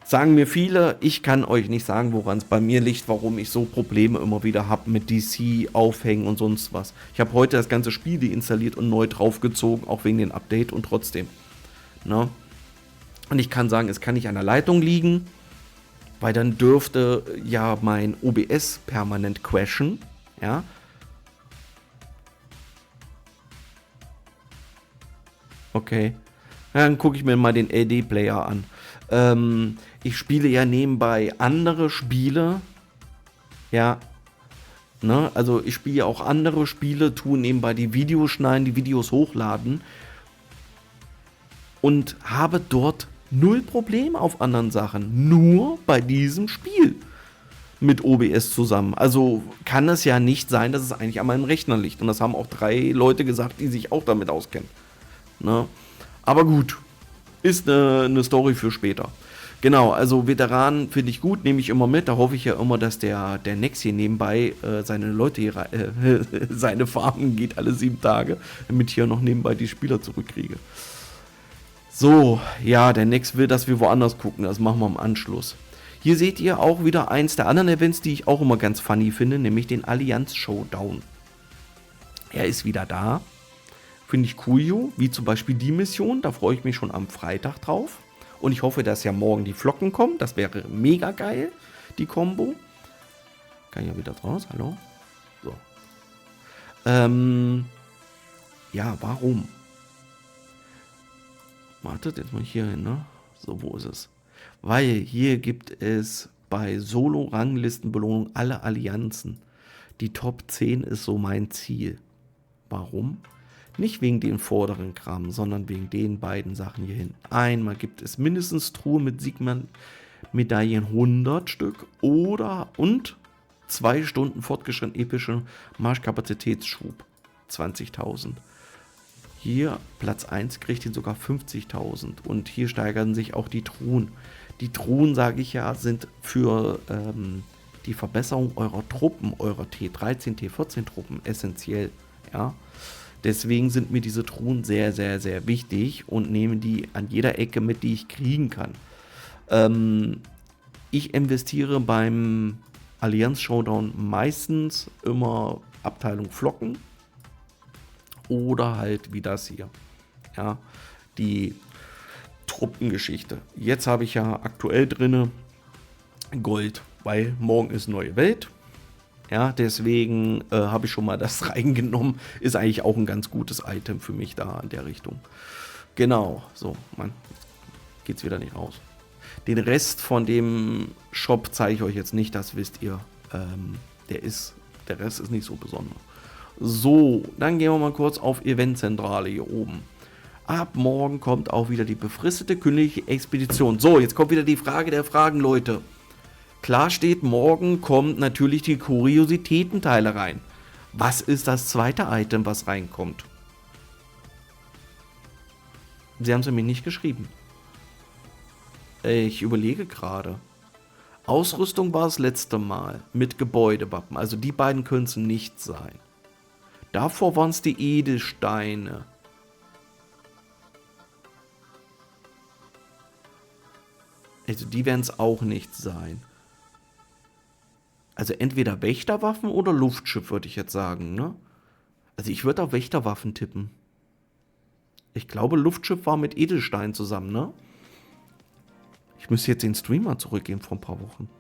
Sagen mir viele, ich kann euch nicht sagen, woran es bei mir liegt, warum ich so Probleme immer wieder habe mit DC, Aufhängen und sonst was. Ich habe heute das ganze Spiel deinstalliert und neu draufgezogen, auch wegen dem Update und trotzdem. Ne? Und ich kann sagen, es kann nicht an der Leitung liegen, weil dann dürfte ja mein OBS permanent crashen. Ja. Okay. Dann gucke ich mir mal den LD-Player an. Ich spiele ja nebenbei andere Spiele. Ja. Ne? Also ich spiele auch andere Spiele, tue nebenbei die Videos schneiden, die Videos hochladen. Und habe dort null Probleme auf anderen Sachen. Nur bei diesem Spiel. mit OBS zusammen. Also kann es ja nicht sein, dass es eigentlich an meinem Rechner liegt. Und das haben auch 3 Leute gesagt, die sich auch damit auskennen. Ne? Aber gut, ist eine Story für später. Genau, also Veteranen finde ich gut, nehme ich immer mit. Da hoffe ich ja immer, dass der Nex hier nebenbei seine Leute hier, seine Farmen geht alle 7 Tage, damit ich hier noch nebenbei die Spieler zurückkriege. So, ja, der Nex will, dass wir woanders gucken. Das machen wir im Anschluss. Hier seht ihr auch wieder eins der anderen Events, die ich auch immer ganz funny finde, nämlich den Allianz Showdown. Er ist wieder da. Finde ich cool, wie zum Beispiel die Mission. Da freue ich mich schon am Freitag drauf. Und ich hoffe, dass ja morgen die Flocken kommen. Das wäre mega geil, die Combo. Kann ich ja wieder raus, hallo? So. Ja, warum? Wartet, jetzt mal hier hin, ne? So, wo ist es? Weil hier gibt es bei Solo-Ranglistenbelohnung alle Allianzen. Die Top 10 ist so mein Ziel. Warum? Nicht wegen den vorderen Kram, sondern wegen den beiden Sachen hier hinten. Einmal gibt es mindestens Truhe mit Siegmann-Medaillen 100 Stück und 2 Stunden fortgeschritten epische Marschkapazitätsschub 20.000. Hier Platz 1 kriegt ihn sogar 50.000 und hier steigern sich auch die Truhen. Die Truhen, sage ich ja, sind für die Verbesserung eurer Truppen, eurer T13, T14 Truppen essentiell. Ja? Deswegen sind mir diese Truhen sehr, sehr, sehr wichtig und nehme die an jeder Ecke mit, die ich kriegen kann. Ich investiere beim Allianz Showdown meistens immer Abteilung Flocken oder halt wie das hier. Ja, die Truppengeschichte. Jetzt habe ich ja aktuell drinne Gold, weil morgen ist neue Welt. Ja, deswegen habe ich schon mal das reingenommen. Ist eigentlich auch ein ganz gutes Item für mich da in der Richtung. Genau, so, Mann, geht's wieder nicht raus. Den Rest von dem Shop zeige ich euch jetzt nicht, das wisst ihr. Der Rest ist nicht so besonders. So, dann gehen wir mal kurz auf Eventzentrale hier oben. Ab morgen kommt auch wieder die befristete königliche Expedition. So, jetzt kommt wieder die Frage der Fragen, Leute. Klar steht, morgen kommt natürlich die Kuriositätenteile rein. Was ist das zweite Item, was reinkommt? Sie haben es mir nicht geschrieben. Ich überlege gerade. Ausrüstung war das letzte Mal mit Gebäudewappen. Also die beiden können es nicht sein. Davor waren es die Edelsteine. Also die werden es auch nicht sein. Also entweder Wächterwaffen oder Luftschiff, würde ich jetzt sagen, ne? Also ich würde auf Wächterwaffen tippen. Ich glaube, Luftschiff war mit Edelstein zusammen, ne? Ich müsste jetzt den Streamer zurückgeben vor ein paar Wochen.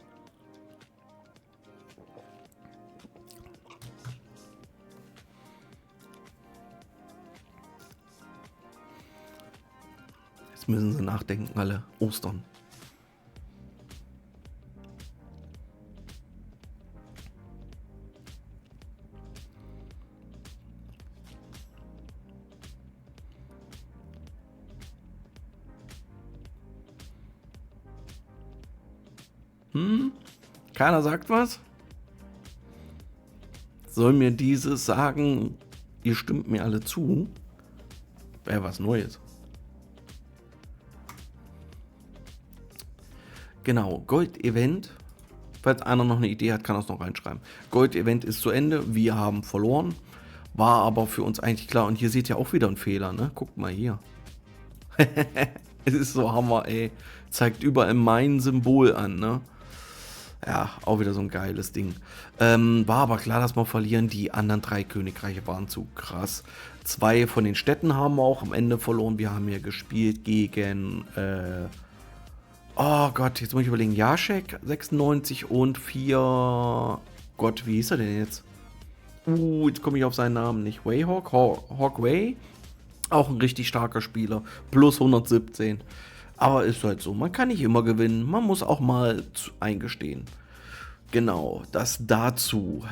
Jetzt müssen sie nachdenken, alle. Ostern. Keiner sagt was? Soll mir dieses sagen, ihr stimmt mir alle zu? Wäre was Neues. Genau, Gold-Event. Falls einer noch eine Idee hat, kann er es noch reinschreiben. Gold-Event ist zu Ende, wir haben verloren. War aber für uns eigentlich klar. Und hier seht ihr auch wieder einen Fehler, ne? Guckt mal hier. Es ist so Hammer, ey. Zeigt überall mein Symbol an, ne? Ja, auch wieder so ein geiles Ding. War aber klar, dass wir verlieren. Die anderen 3 Königreiche waren zu krass. 2 von den Städten haben wir auch am Ende verloren. Wir haben hier gespielt gegen... oh Gott, jetzt muss ich überlegen. Jaschek 96 und 4... Gott, wie hieß er denn jetzt? Jetzt komme ich auf seinen Namen nicht. Wayhawk? Hawk Way? Auch ein richtig starker Spieler. Plus 117. Aber ist halt so, man kann nicht immer gewinnen, man muss auch mal eingestehen. Genau, das dazu.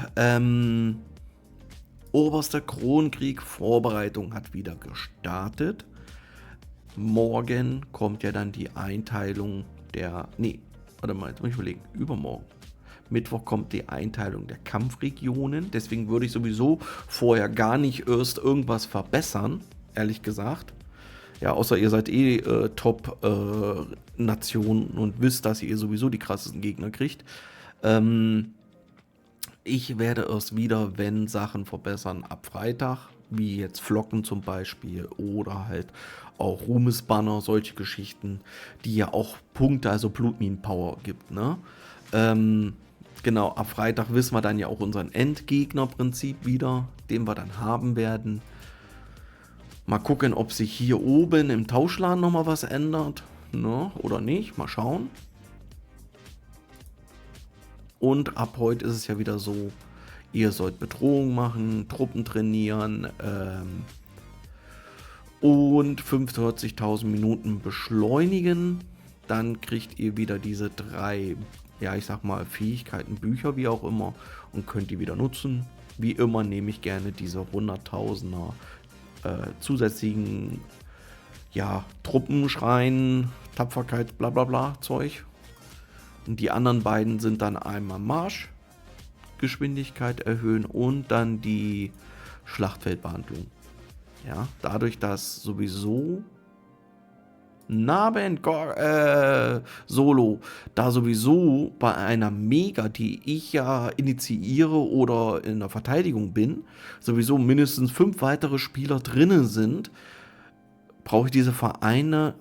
Oberster Kronkrieg Vorbereitung hat wieder gestartet. Morgen kommt ja dann die Einteilung der... Nee, warte mal, jetzt muss ich überlegen. Übermorgen. Mittwoch kommt die Einteilung der Kampfregionen. Deswegen würde ich sowieso vorher gar nicht erst irgendwas verbessern, ehrlich gesagt. Ja, außer ihr seid Top-Nation und wisst, dass ihr sowieso die krassesten Gegner kriegt. Ich werde erst wieder, wenn Sachen verbessern, ab Freitag, wie jetzt Flocken zum Beispiel oder halt auch Ruhmesbanner, solche Geschichten, die ja auch Punkte, also Blutminen-Power gibt, ne? Genau, ab Freitag wissen wir dann ja auch unseren Endgegner-Prinzip wieder, den wir dann haben werden. Mal gucken, ob sich hier oben im Tauschladen nochmal was ändert, ne? Oder nicht, mal schauen. Und ab heute ist es ja wieder so, ihr sollt Bedrohung machen, Truppen trainieren und 45.000 Minuten beschleunigen. Dann kriegt ihr wieder diese 3, ja ich sag mal, Fähigkeiten, Bücher, wie auch immer, und könnt die wieder nutzen. Wie immer nehme ich gerne diese 100.000er zusätzlichen, ja, Truppenschreien, Tapferkeit, bla bla bla Zeug. Und die anderen beiden sind dann einmal Marschgeschwindigkeit erhöhen und dann die Schlachtfeldbehandlung. Ja, dadurch, dass sowieso Solo, da sowieso bei einer Mega, die ich ja initiiere oder in der Verteidigung bin, sowieso mindestens 5 weitere Spieler drinnen sind, brauche ich diese vereinte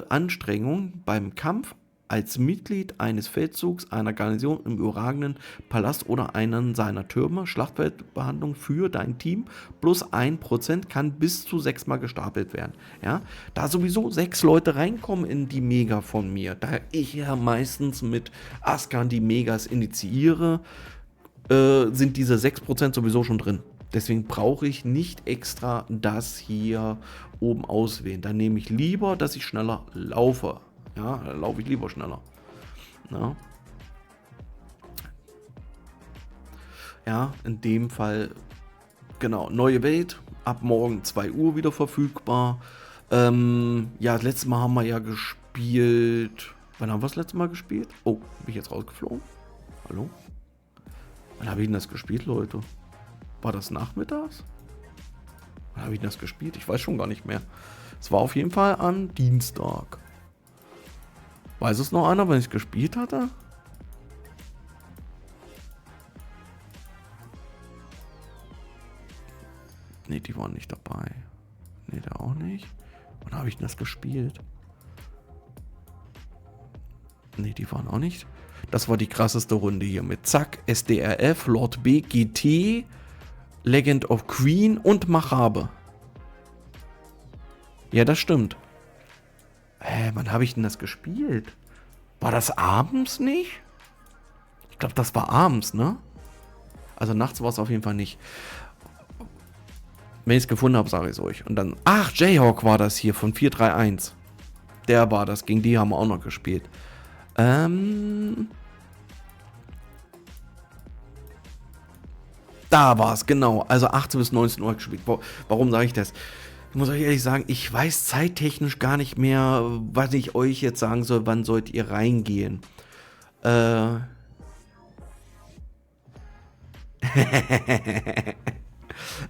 Anstrengung beim Kampf als Mitglied eines Feldzugs, einer Garnison im überragenden Palast oder einen seiner Türme. Schlachtfeldbehandlung für dein Team plus 1% kann bis zu 6 Mal gestapelt werden. Ja? Da sowieso 6 Leute reinkommen in die Mega von mir, da ich ja meistens mit Askan die Megas initiiere, sind diese 6% sowieso schon drin. Deswegen brauche ich nicht extra das hier oben auswählen. Dann nehme ich lieber, dass ich schneller laufe. Ja, da laufe ich lieber schneller. Ja, in dem Fall, genau, neue Welt, ab morgen 2 Uhr wieder verfügbar. Ja, das letzte Mal haben wir ja gespielt. Wann haben wir das letzte Mal gespielt? Oh, bin ich jetzt rausgeflogen? Hallo? Wann habe ich denn das gespielt, Leute? War das nachmittags? Wann habe ich denn das gespielt? Ich weiß schon gar nicht mehr. Es war auf jeden Fall am Dienstag. Weiß es noch einer, wenn ich es gespielt hatte? Ne, die waren nicht dabei. Ne, der auch nicht. Wann habe ich denn das gespielt? Ne, die waren auch nicht. Das war die krasseste Runde hier mit Zack, SDRF, Lord B, GT, Legend of Queen und Machabe. Ja, das stimmt. Wann habe ich denn das gespielt? War das abends nicht? Ich glaube, das war abends, ne? Also nachts war es auf jeden Fall nicht. Wenn ich es gefunden habe, sage ich es euch. Und dann, ach, Jayhawk war das hier von 431. Der war das, gegen die haben wir auch noch gespielt. Da war es, genau. Also 18 bis 19 Uhr gespielt. Warum sage ich das? Ich muss euch ehrlich sagen, ich weiß zeittechnisch gar nicht mehr, was ich euch jetzt sagen soll, wann sollt ihr reingehen.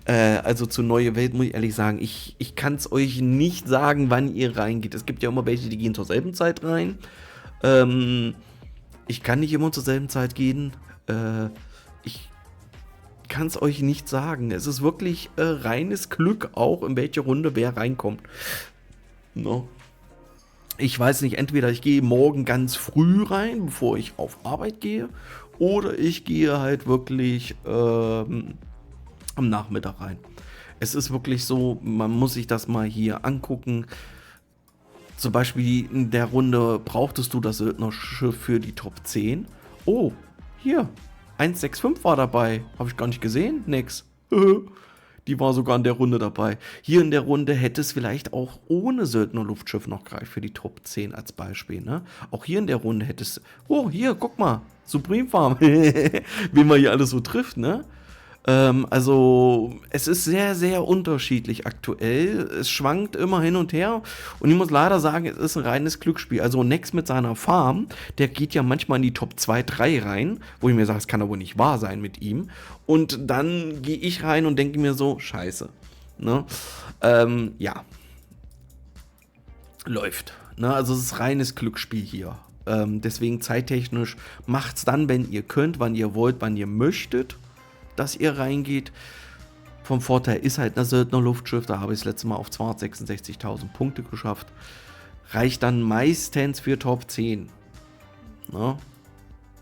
Also zu Neue Welt muss ich ehrlich sagen, ich kann es euch nicht sagen, wann ihr reingeht. Es gibt ja immer welche, die gehen zur selben Zeit rein. Ich kann nicht immer zur selben Zeit gehen. Ich kann es euch nicht sagen. Es ist wirklich reines Glück auch, in welche Runde wer reinkommt. No. Ich weiß nicht, entweder ich gehe morgen ganz früh rein, bevor ich auf Arbeit gehe, oder ich gehe halt wirklich am Nachmittag rein. Es ist wirklich so, man muss sich das mal hier angucken. Zum Beispiel in der Runde brauchtest du das Söldnerschiff für die Top 10. Oh, hier, 165 war dabei. Habe ich gar nicht gesehen, nix. Die war sogar in der Runde dabei. Hier in der Runde hätte es vielleicht auch ohne Söldnerluftschiff noch gereicht für die Top 10 als Beispiel, ne? Auch hier in der Runde hätte es... Oh, hier, guck mal. Supreme Farm. Wie man hier alles so trifft, ne? Also, es ist sehr, sehr unterschiedlich aktuell. Es schwankt immer hin und her. Und ich muss leider sagen, es ist ein reines Glücksspiel. Also, Nex mit seiner Farm, der geht ja manchmal in die Top 2, 3 rein, wo ich mir sage, es kann doch wohl nicht wahr sein mit ihm. Und dann gehe ich rein und denke mir so, scheiße. Ne? Ja, läuft. Ne? Also, es ist reines Glücksspiel hier. Deswegen zeittechnisch macht's dann, wenn ihr könnt, wann ihr wollt, wann ihr möchtet, dass ihr reingeht. Vom Vorteil ist halt ein Söldner Luftschiff, da habe ich das letzte Mal auf 266.000 Punkte geschafft. Reicht dann meistens für Top 10. Na?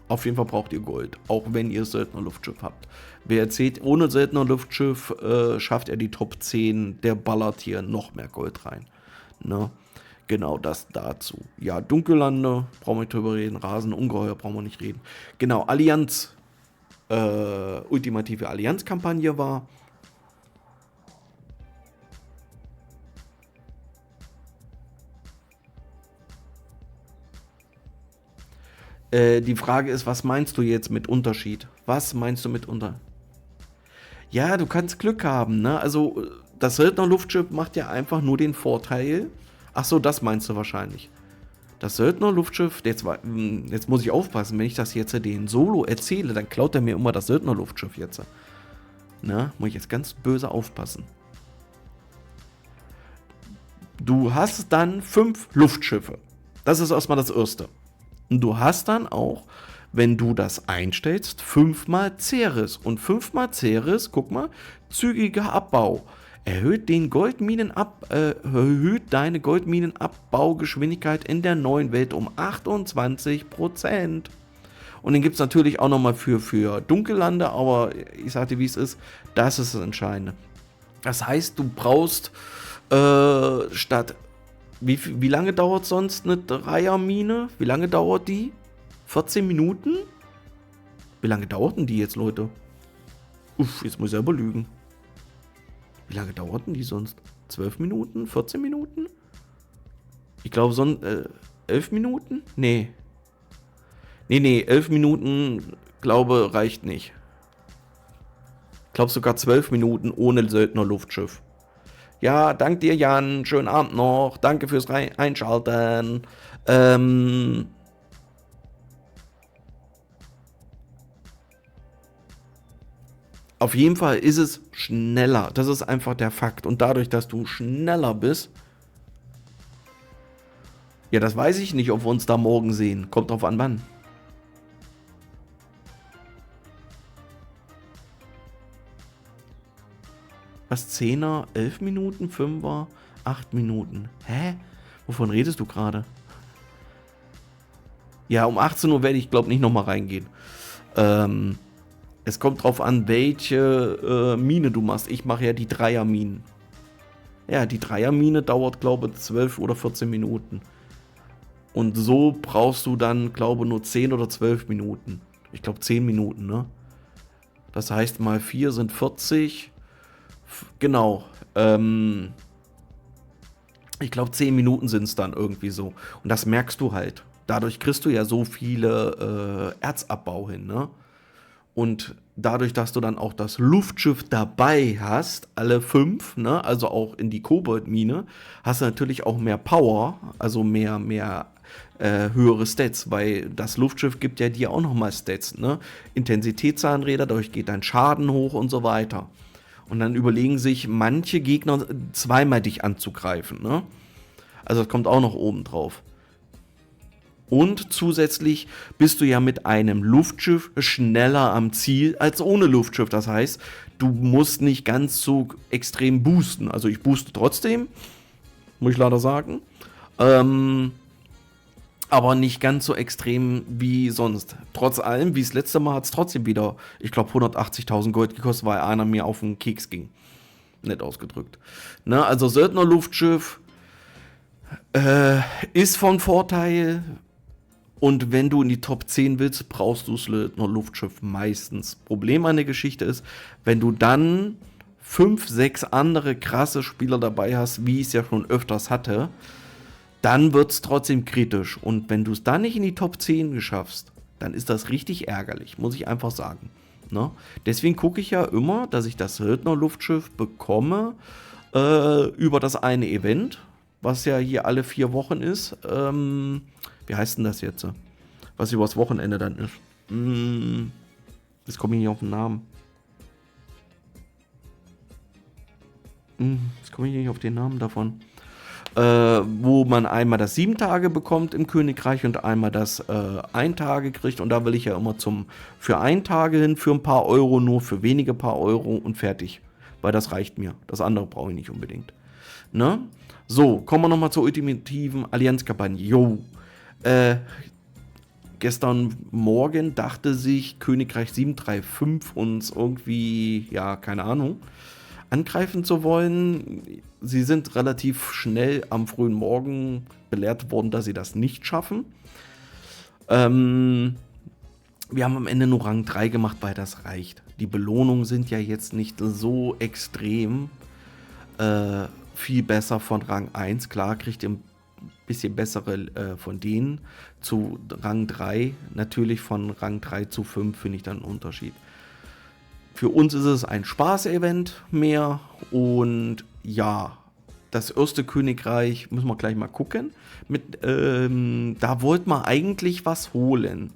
Auf jeden Fall braucht ihr Gold, auch wenn ihr Söldner Luftschiff habt. Wer erzählt, ohne Söldner Luftschiff schafft er die Top 10, der ballert hier noch mehr Gold rein. Na? Genau das dazu. Ja, Dunkellande, brauchen wir nicht drüber reden. Rasenungeheuer brauchen wir nicht reden. Genau, Allianz. Ultimative Allianz-Kampagne war. Die Frage ist, was meinst du jetzt mit Unterschied? Was meinst du mit Ja, du kannst Glück haben, ne? Also, das Söldner Luftschiff macht ja einfach nur den Vorteil. Ach so, das meinst du wahrscheinlich. Das Söldner Luftschiff, jetzt muss ich aufpassen, wenn ich das jetzt den Solo erzähle, dann klaut er mir immer das Söldner Luftschiff jetzt. Na, muss ich jetzt ganz böse aufpassen. Du hast dann 5 Luftschiffe. Das ist erstmal das Erste. Und du hast dann auch, wenn du das einstellst, 5-mal Ceres. Und 5-mal Ceres, guck mal, zügiger Abbau. Erhöht deine Goldminenabbaugeschwindigkeit in der neuen Welt um 28%. Und den gibt es natürlich auch nochmal für Dunkellande, aber ich sagte, wie es ist, das ist das Entscheidende. Das heißt, du brauchst statt, wie lange dauert sonst eine Dreiermine? Wie lange dauert die? 14 Minuten? Wie lange dauerten die jetzt, Leute? Uff, jetzt muss ich selber lügen. Wie lange dauerten die sonst? 12 Minuten? 14 Minuten? Ich glaube, 11 Minuten? Nee. Nee, 11 Minuten, glaube, reicht nicht. Ich glaube sogar 12 Minuten ohne Söldner Luftschiff. Ja, dank dir, Jan. Schönen Abend noch. Danke fürs Einschalten. Auf jeden Fall ist es schneller. Das ist einfach der Fakt. Und dadurch, dass du schneller bist, ja, das weiß ich nicht, ob wir uns da morgen sehen. Kommt drauf an, wann. Was, 10er, 11 Minuten, 5er, 8 Minuten. Hä? Wovon redest du gerade? Ja, um 18 Uhr werde ich, glaube ich, nicht nochmal reingehen. Es kommt drauf an, welche Mine du machst. Ich mache ja die Dreierminen. Ja, die Dreiermine dauert, glaube ich, 12 oder 14 Minuten. Und so brauchst du dann, glaube ich, nur 10 oder 12 Minuten. Ich glaube 10 Minuten, ne? Das heißt, mal 4 sind 40. Genau. Ich glaube 10 Minuten sind es dann irgendwie so. Und das merkst du halt. Dadurch kriegst du ja so viele Erzabbau hin, ne? Und dadurch, dass du dann auch das Luftschiff dabei hast, alle 5, ne, also auch in die Koboldmine, hast du natürlich auch mehr Power, also mehr höhere Stats, weil das Luftschiff gibt ja dir auch nochmal Stats, ne? Intensitätszahnräder, dadurch geht dein Schaden hoch und so weiter. Und dann überlegen sich manche Gegner zweimal dich anzugreifen, ne? Also das kommt auch noch oben drauf. Und zusätzlich bist du ja mit einem Luftschiff schneller am Ziel als ohne Luftschiff. Das heißt, du musst nicht ganz so extrem boosten. Also ich booste trotzdem, muss ich leider sagen. Aber nicht ganz so extrem wie sonst. Trotz allem, wie das letzte Mal, hat es trotzdem wieder, ich glaube, 180.000 Gold gekostet, weil einer mir auf den Keks ging. Nett ausgedrückt. Ne, also Söldner Luftschiff ist von Vorteil. Und wenn du in die Top 10 willst, brauchst du Söldner Luftschiff meistens. Problem an der Geschichte ist, wenn du dann 5, 6 andere krasse Spieler dabei hast, wie ich es ja schon öfters hatte, dann wird es trotzdem kritisch. Und wenn du es dann nicht in die Top 10 schaffst, dann ist das richtig ärgerlich, muss ich einfach sagen. Ne? Deswegen gucke ich ja immer, dass ich das Söldner Luftschiff bekomme über das eine Event, was ja hier alle 4 Wochen ist. Wie heißt denn das jetzt? Was übers Wochenende dann ist. Jetzt komme ich nicht auf den Namen. Jetzt komme ich nicht auf den Namen davon. Wo man einmal das 7 Tage bekommt im Königreich und einmal das 1 Tage kriegt. Und da will ich ja immer für 1 Tage hin, für ein paar Euro, nur für wenige paar Euro und fertig. Weil das reicht mir. Das andere brauche ich nicht unbedingt. Ne? So, kommen wir nochmal zur ultimativen Allianzkampagne. Jo. Gestern Morgen dachte sich Königreich 735 uns irgendwie, ja, keine Ahnung, angreifen zu wollen. Sie sind relativ schnell am frühen Morgen belehrt worden, dass sie das nicht schaffen. Wir haben am Ende nur Rang 3 gemacht, weil das reicht. Die Belohnungen sind ja jetzt nicht so extrem viel besser von Rang 1. Klar, kriegt ihr ein bisschen bessere von denen zu Rang 3. Natürlich von Rang 3 zu 5 finde ich dann einen Unterschied. Für uns ist es ein Spaß-Event mehr und ja, das erste Königreich, müssen wir gleich mal gucken, da wollten wir eigentlich was holen.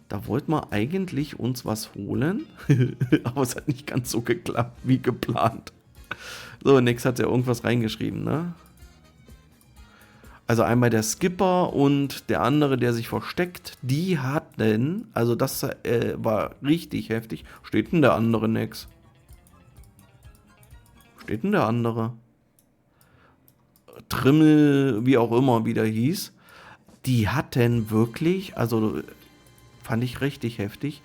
Da wollten wir eigentlich uns was holen, aber es hat nicht ganz so geklappt wie geplant. So, Nix hat ja irgendwas reingeschrieben, ne? Also einmal der Skipper und der andere, der sich versteckt, die hatten, also das war richtig heftig. Steht denn der andere, Nix? Steht denn der andere? Trimmel, wie auch immer, wie der hieß. Die hatten wirklich, also fand ich richtig heftig,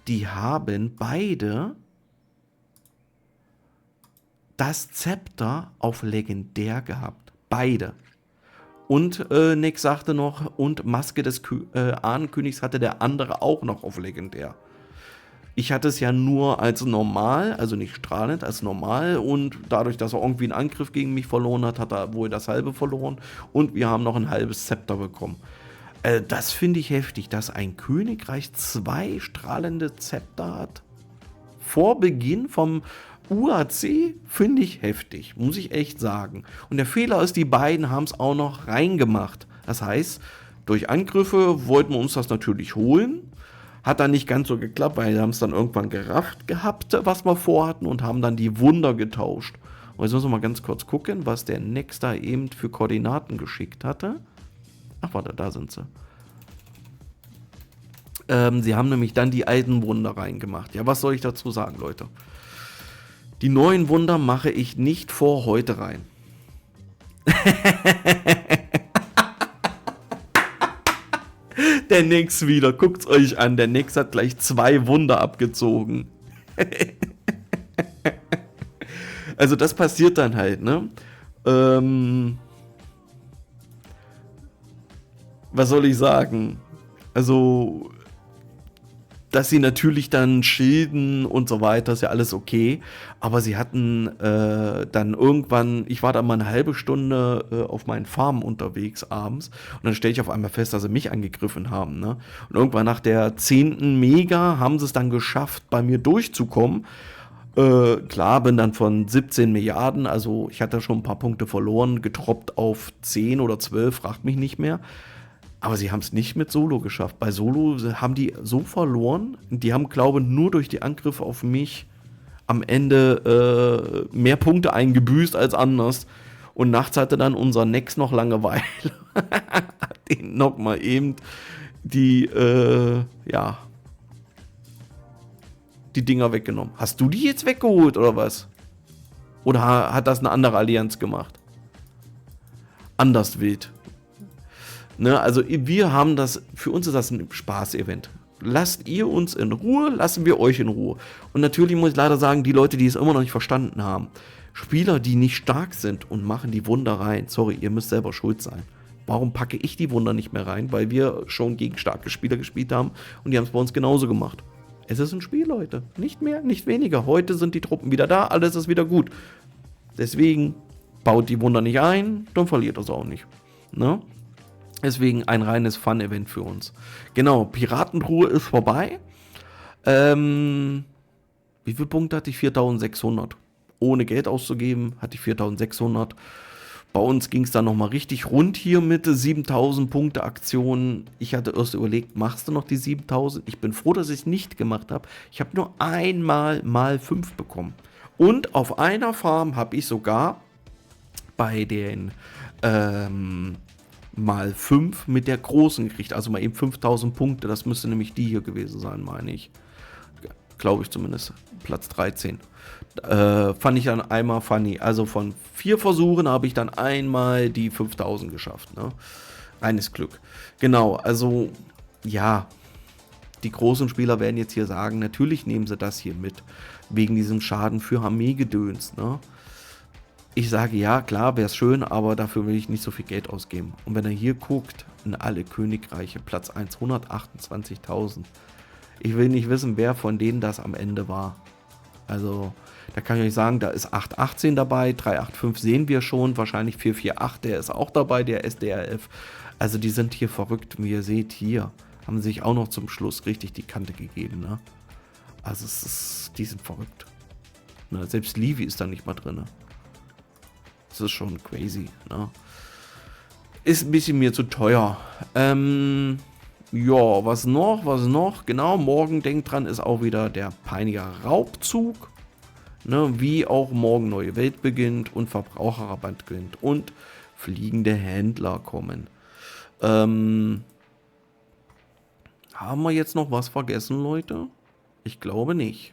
die haben beide das Zepter auf legendär gehabt. Beide. Und Nick sagte noch, und Maske des Ahnenkönigs hatte der andere auch noch auf legendär. Ich hatte es ja nur als normal, also nicht strahlend, als normal. Und dadurch, dass er irgendwie einen Angriff gegen mich verloren hat, hat er wohl das halbe verloren. Und wir haben noch ein halbes Zepter bekommen. Das finde ich heftig, dass ein Königreich 2 strahlende Zepter hat. Vor Beginn vom UAC finde ich heftig, muss ich echt sagen. Und der Fehler ist, die beiden haben es auch noch reingemacht. Das heißt, durch Angriffe wollten wir uns das natürlich holen. Hat dann nicht ganz so geklappt, weil wir haben es dann irgendwann gerafft gehabt, was wir vorhatten und haben dann die Wunder getauscht. Und jetzt müssen wir mal ganz kurz gucken, was der Nex da eben für Koordinaten geschickt hatte. Ach warte, da sind sie. Sie haben nämlich dann die alten Wunder reingemacht. Ja, was soll ich dazu sagen, Leute? Die neuen Wunder mache ich nicht vor heute rein. Der Nix wieder, guckt's euch an. Der Nix hat gleich 2 Wunder abgezogen. Also das passiert dann halt, ne? Was soll ich sagen? Also, dass sie natürlich dann schilden und so weiter, ist ja alles okay. Aber sie hatten dann irgendwann, ich war da mal eine halbe Stunde auf meinen Farmen unterwegs abends. Und dann stelle ich auf einmal fest, dass sie mich angegriffen haben. Ne? Und irgendwann nach der 10. Mega haben sie es dann geschafft, bei mir durchzukommen. Klar, bin dann von 17 Milliarden, also ich hatte schon ein paar Punkte verloren, getroppt auf 10 oder 12, fragt mich nicht mehr. Aber sie haben es nicht mit Solo geschafft. Bei Solo haben die so verloren. Die haben, glaube ich, nur durch die Angriffe auf mich am Ende mehr Punkte eingebüßt als anders. Und nachts hatte dann unser Nex noch Langeweile. Hat den noch mal eben die Dinger weggenommen. Hast du die jetzt weggeholt oder was? Oder hat das eine andere Allianz gemacht? Anders wild. Ne, also wir haben das, für uns ist das ein Spaß-Event. Lasst ihr uns in Ruhe, lassen wir euch in Ruhe. Und natürlich muss ich leider sagen, die Leute, die es immer noch nicht verstanden haben, Spieler, die nicht stark sind und machen die Wunder rein, sorry, ihr müsst selber schuld sein. Warum packe ich die Wunder nicht mehr rein? Weil wir schon gegen starke Spieler gespielt haben und die haben es bei uns genauso gemacht. Es ist ein Spiel, Leute. Nicht mehr, nicht weniger. Heute sind die Truppen wieder da, alles ist wieder gut. Deswegen baut die Wunder nicht ein, dann verliert das auch nicht. Ne? Deswegen ein reines Fun-Event für uns. Genau, Piratenruhe ist vorbei. Wie viele Punkte hatte ich? 4600. Ohne Geld auszugeben hatte ich 4600. Bei uns ging es dann nochmal richtig rund hier mit 7000 Punkte Aktionen. Ich hatte erst überlegt, machst du noch die 7000? Ich bin froh, dass ich es nicht gemacht habe. Ich habe nur einmal mal 5 bekommen. Und auf einer Farm habe ich sogar bei den mal 5 mit der großen gekriegt. Also mal eben 5000 Punkte. Das müsste nämlich die hier gewesen sein, meine ich. Glaube ich zumindest. Platz 13. Fand ich dann einmal funny. Also von 4 Versuchen habe ich dann einmal die 5000 geschafft. Ne? Reines Glück. Genau, also ja, die großen Spieler werden jetzt hier sagen, natürlich nehmen sie das hier mit. Wegen diesem Schaden für Armeegedöns. Ne? Ich sage ja, klar, wäre es schön, aber dafür will ich nicht so viel Geld ausgeben. Und wenn er hier guckt, in alle Königreiche, Platz 1, 128.000. Ich will nicht wissen, wer von denen das am Ende war. Also, da kann ich euch sagen, da ist 818 dabei, 385 sehen wir schon, wahrscheinlich 448, der ist auch dabei, der SDRF. Also, die sind hier verrückt, wie ihr seht, hier haben sich auch noch zum Schluss richtig die Kante gegeben, ne? Also, die sind verrückt. Ne? Selbst Levi ist da nicht mal drin. Das ist schon crazy, ne? Ist ein bisschen mir zu teuer. Ja, was noch? Genau, morgen, denkt dran, ist auch wieder der peinige Raubzug. Ne, wie auch morgen neue Welt beginnt und Verbraucherrabatt beginnt und fliegende Händler kommen. Haben wir jetzt noch was vergessen, Leute? Ich glaube nicht.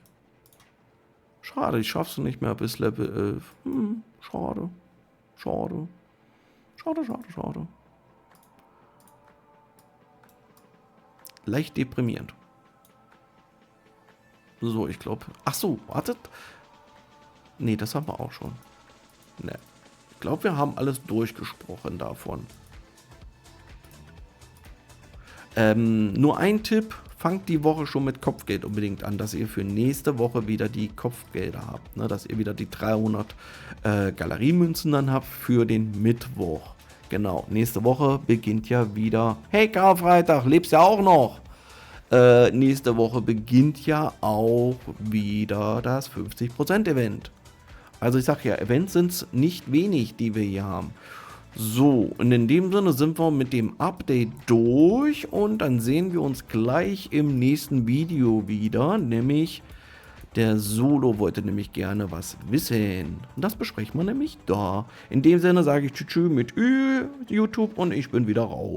Schade, ich schaff's nicht mehr bis Level 11. Schade. Schade. Schade, schade, schade. Leicht deprimierend. So, ich glaube. Ach so, wartet. Nee, das haben wir auch schon. Ne. Ich glaube, wir haben alles durchgesprochen davon. Nur ein Tipp. Fangt die Woche schon mit Kopfgeld unbedingt an, dass ihr für nächste Woche wieder die Kopfgelder habt. Ne? Dass ihr wieder die 300 Galeriemünzen dann habt für den Mittwoch. Genau, nächste Woche beginnt ja wieder. Hey, Karfreitag, lebst ja auch noch. Nächste Woche beginnt ja auch wieder das 50% Event. Also ich sag ja, Events sind es nicht wenig, die wir hier haben. So, und in dem Sinne sind wir mit dem Update durch und dann sehen wir uns gleich im nächsten Video wieder, nämlich der Solo wollte nämlich gerne was wissen. Und das besprechen wir nämlich da. In dem Sinne sage ich Tschüss mit YouTube und ich bin wieder raus.